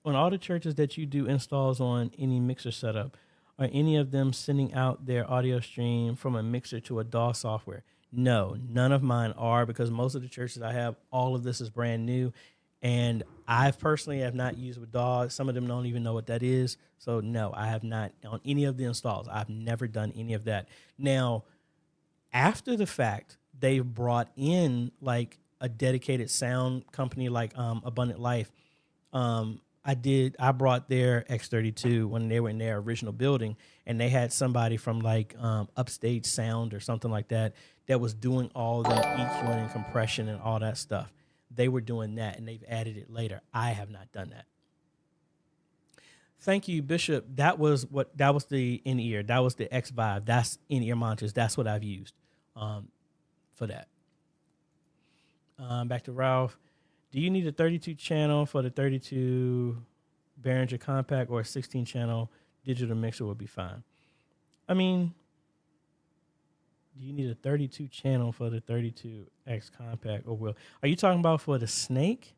Speaker 1: all the churches that you do installs on any mixer setup, are any of them sending out their audio stream from a mixer to a DAW software? No, none of mine are, because most of the churches I have, all of this is brand new. And I personally have not used with DAW. Some of them don't even know what that is. So no, I have not on any of the installs. I've never done any of that. Now, after the fact, they've brought in like a dedicated sound company like Abundant Life. I brought their X32 when they were in their original building, and they had somebody from like Upstage Sound or something like that that was doing all the EQing and compression and all that stuff. They were doing that, and they've added it later. I have not done that. Thank you, Bishop. That was the in-ear. That was the X Vive. That's in-ear monitors. That's what I've used for that. Back to Ralph. Do you need a 32 channel for the 32 Behringer compact, or a 16 channel digital mixer would be fine? I mean, do you need a 32 channel for the 32X compact, or will? Are you talking about for the Snake?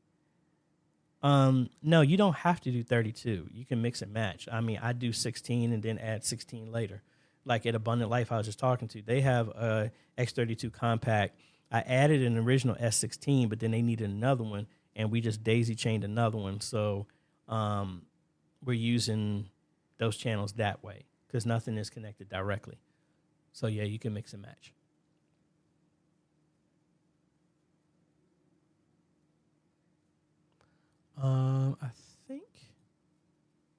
Speaker 1: No, you don't have to do 32. You can mix and match. I mean, I do 16 and then add 16 later. Like at Abundant Life I was just talking to, they have a X32 compact. I added an original S16, but then they needed another one, and we just daisy chained another one. So we're using those channels that way because nothing is connected directly. So yeah, you can mix and match. I think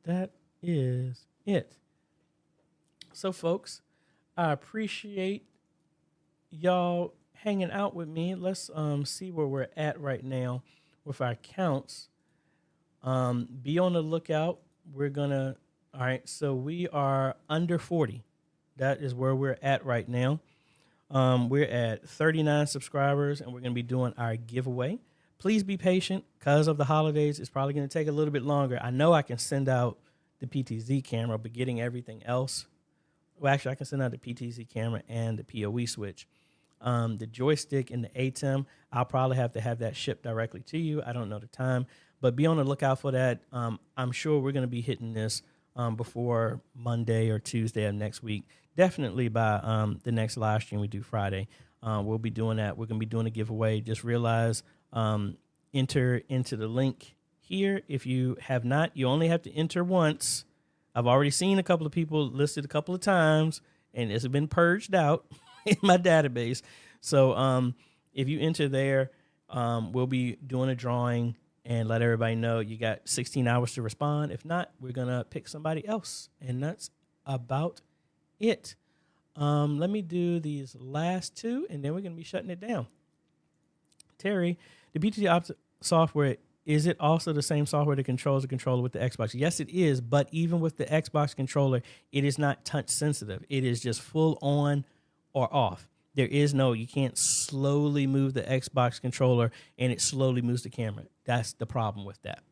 Speaker 1: that is it. So folks, I appreciate y'all hanging out with me. Let's see where we're at right now with our counts. Be on the lookout. All right, so we are under 40. That is where we're at right now. We're at 39 subscribers, and we're going to be doing our giveaway. Please be patient because of the holidays. It's probably going to take a little bit longer. I know I can send out the PTZ camera, but getting everything else, well, actually, I can send out the PTZ camera and the PoE switch. The joystick and the ATEM, I'll probably have to have that shipped directly to you. I don't know the time, but be on the lookout for that. I'm sure we're going to be hitting this before Monday or Tuesday of next week. Definitely by the next live stream we do Friday. We'll be doing that. We're going to be doing a giveaway. Just realize, enter into the link here. If you have not, you only have to enter once. I've already seen a couple of people listed a couple of times, and it's been purged out in my database. So if you enter there, we'll be doing a drawing and let everybody know you got 16 hours to respond. If not, we're going to pick somebody else. And that's about it. Let me do these last two, and then we're going to be shutting it down. Terry, the PTZ Ops software, is it also the same software that controls the controller with the Xbox? Yes, it is. But even with the Xbox controller, it is not touch sensitive. It is just full on or off. There is no, you can't slowly move the Xbox controller and it slowly moves the camera. That's the problem with that.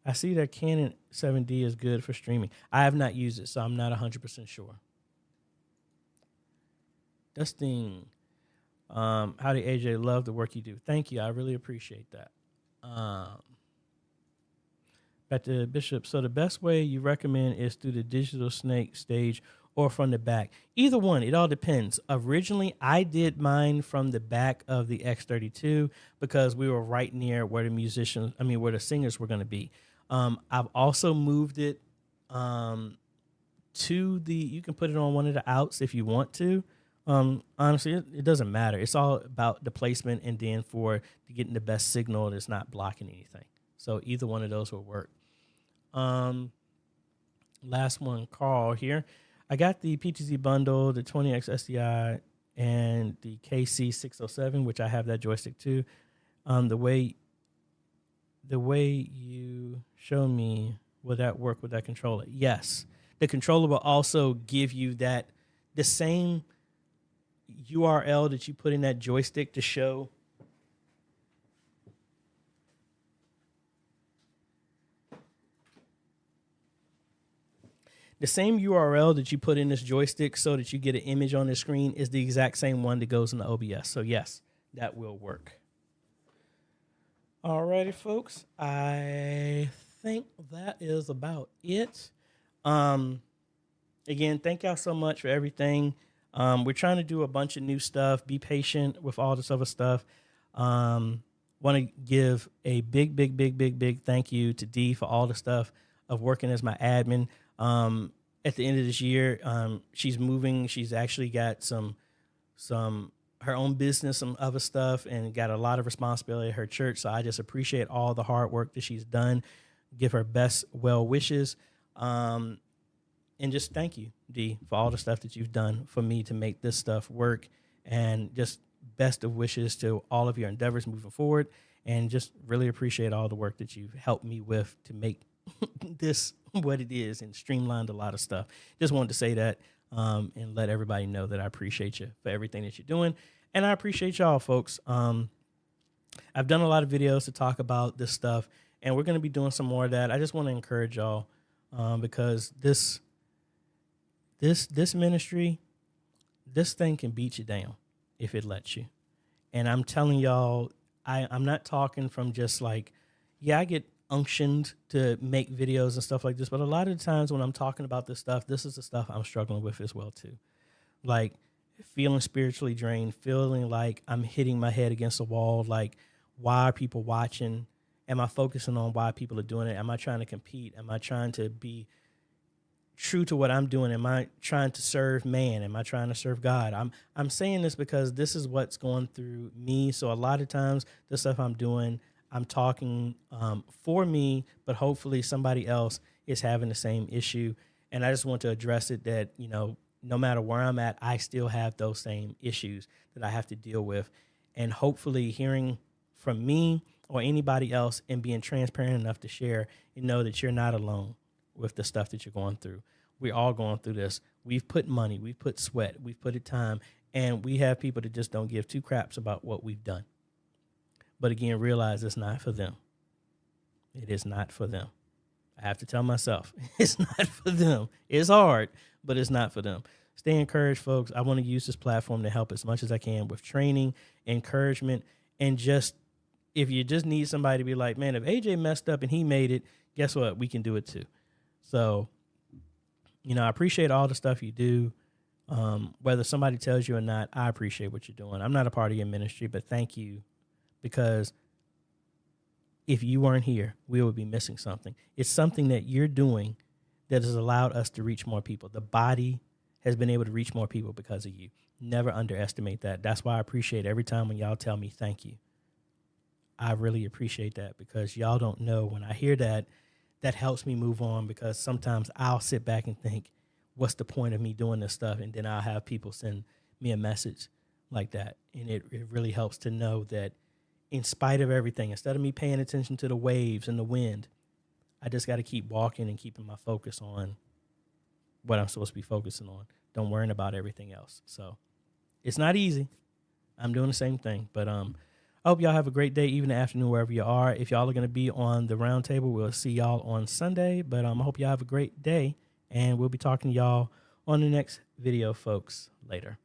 Speaker 1: I see that Canon 7D is good for streaming. I have not used it, so I'm not 100% sure. Dustin, howdy AJ, love the work you do. Thank you, I really appreciate that. Back to Bishop. So the best way you recommend is through the digital snake stage or from the back? Either one, it all depends. Originally, I did mine from the back of the X32 because we were right near where where the singers were going to be. I've also moved it to you can put it on one of the outs if you want to. Honestly, it doesn't matter. It's all about the placement and then for getting the best signal that's not blocking anything. So either one of those will work. Last one, Carl here. I got the PTZ bundle, the 20X SDI, and the KC607, which I have that joystick too. The way you show me, will that work with that controller? Yes. The controller will also give you the same URL that you put in that joystick to show. The same URL that you put in this joystick so that you get an image on the screen is the exact same one that goes in the OBS. So yes, that will work. Alrighty, folks. I think that is about it. Again, thank y'all so much for everything. We're trying to do a bunch of new stuff. Be patient with all this other stuff. Want to give a big thank you to Dee for all the stuff of working as my admin. At the end of this year, she's moving. She's actually got some her own business, some other stuff, and got a lot of responsibility at her church. So I just appreciate all the hard work that she's done. Give her best well wishes. And just thank you, Dee, for all the stuff that you've done for me to make this stuff work. And just best of wishes to all of your endeavors moving forward. And just really appreciate all the work that you've helped me with to make this what it is and streamlined a lot of stuff. Just wanted to say that and let everybody know that I appreciate you for everything that you're doing. And I appreciate y'all, folks. I've done a lot of videos to talk about this stuff, and we're going to be doing some more of that. I just want to encourage y'all because this ministry, this thing can beat you down if it lets you. And I'm telling y'all, I'm not talking from just like, yeah, I get unctioned to make videos and stuff like this, but a lot of the times when I'm talking about this stuff, this is the stuff I'm struggling with as well too. Like feeling spiritually drained, feeling like I'm hitting my head against the wall. Like, why are people watching? Am I focusing on why people are doing it? Am I trying to compete? Am I trying to be true to what I'm doing? Am I trying to serve man? Am I trying to serve God? I'm saying this because this is what's going through me. So a lot of times the stuff I'm doing, I'm talking for me, but hopefully somebody else is having the same issue. And I just want to address it that, you know, no matter where I'm at, I still have those same issues that I have to deal with. And hopefully hearing from me or anybody else and being transparent enough to share, you know that you're not alone with the stuff that you're going through. We're all going through this. We've put money, we've put sweat, we've put it time, and we have people that just don't give two craps about what we've done. But again, realize it's not for them. It is not for them. I have to tell myself, it's not for them. It's hard, but it's not for them. Stay encouraged, folks. I want to use this platform to help as much as I can with training, encouragement, and just if you just need somebody to be like, man, if AJ messed up and he made it, guess what? We can do it too. So, you know, I appreciate all the stuff you do. Whether somebody tells you or not, I appreciate what you're doing. I'm not a part of your ministry, but thank you, because if you weren't here, we would be missing something. It's something that you're doing that has allowed us to reach more people. The body has been able to reach more people because of you. Never underestimate that. That's why I appreciate every time when y'all tell me thank you. I really appreciate that, because y'all don't know, when I hear that, that helps me move on, because sometimes I'll sit back and think, what's the point of me doing this stuff? And then I'll have people send me a message like that. And it really helps to know that in spite of everything, instead of me paying attention to the waves and the wind, I just got to keep walking and keeping my focus on what I'm supposed to be focusing on. Don't worry about everything else. So it's not easy. I'm doing the same thing, but I hope y'all have a great day, evening, afternoon, wherever you are. If y'all are going to be on the round table, we'll see y'all on Sunday, but I hope y'all have a great day, and we'll be talking to y'all on the next video, folks, later.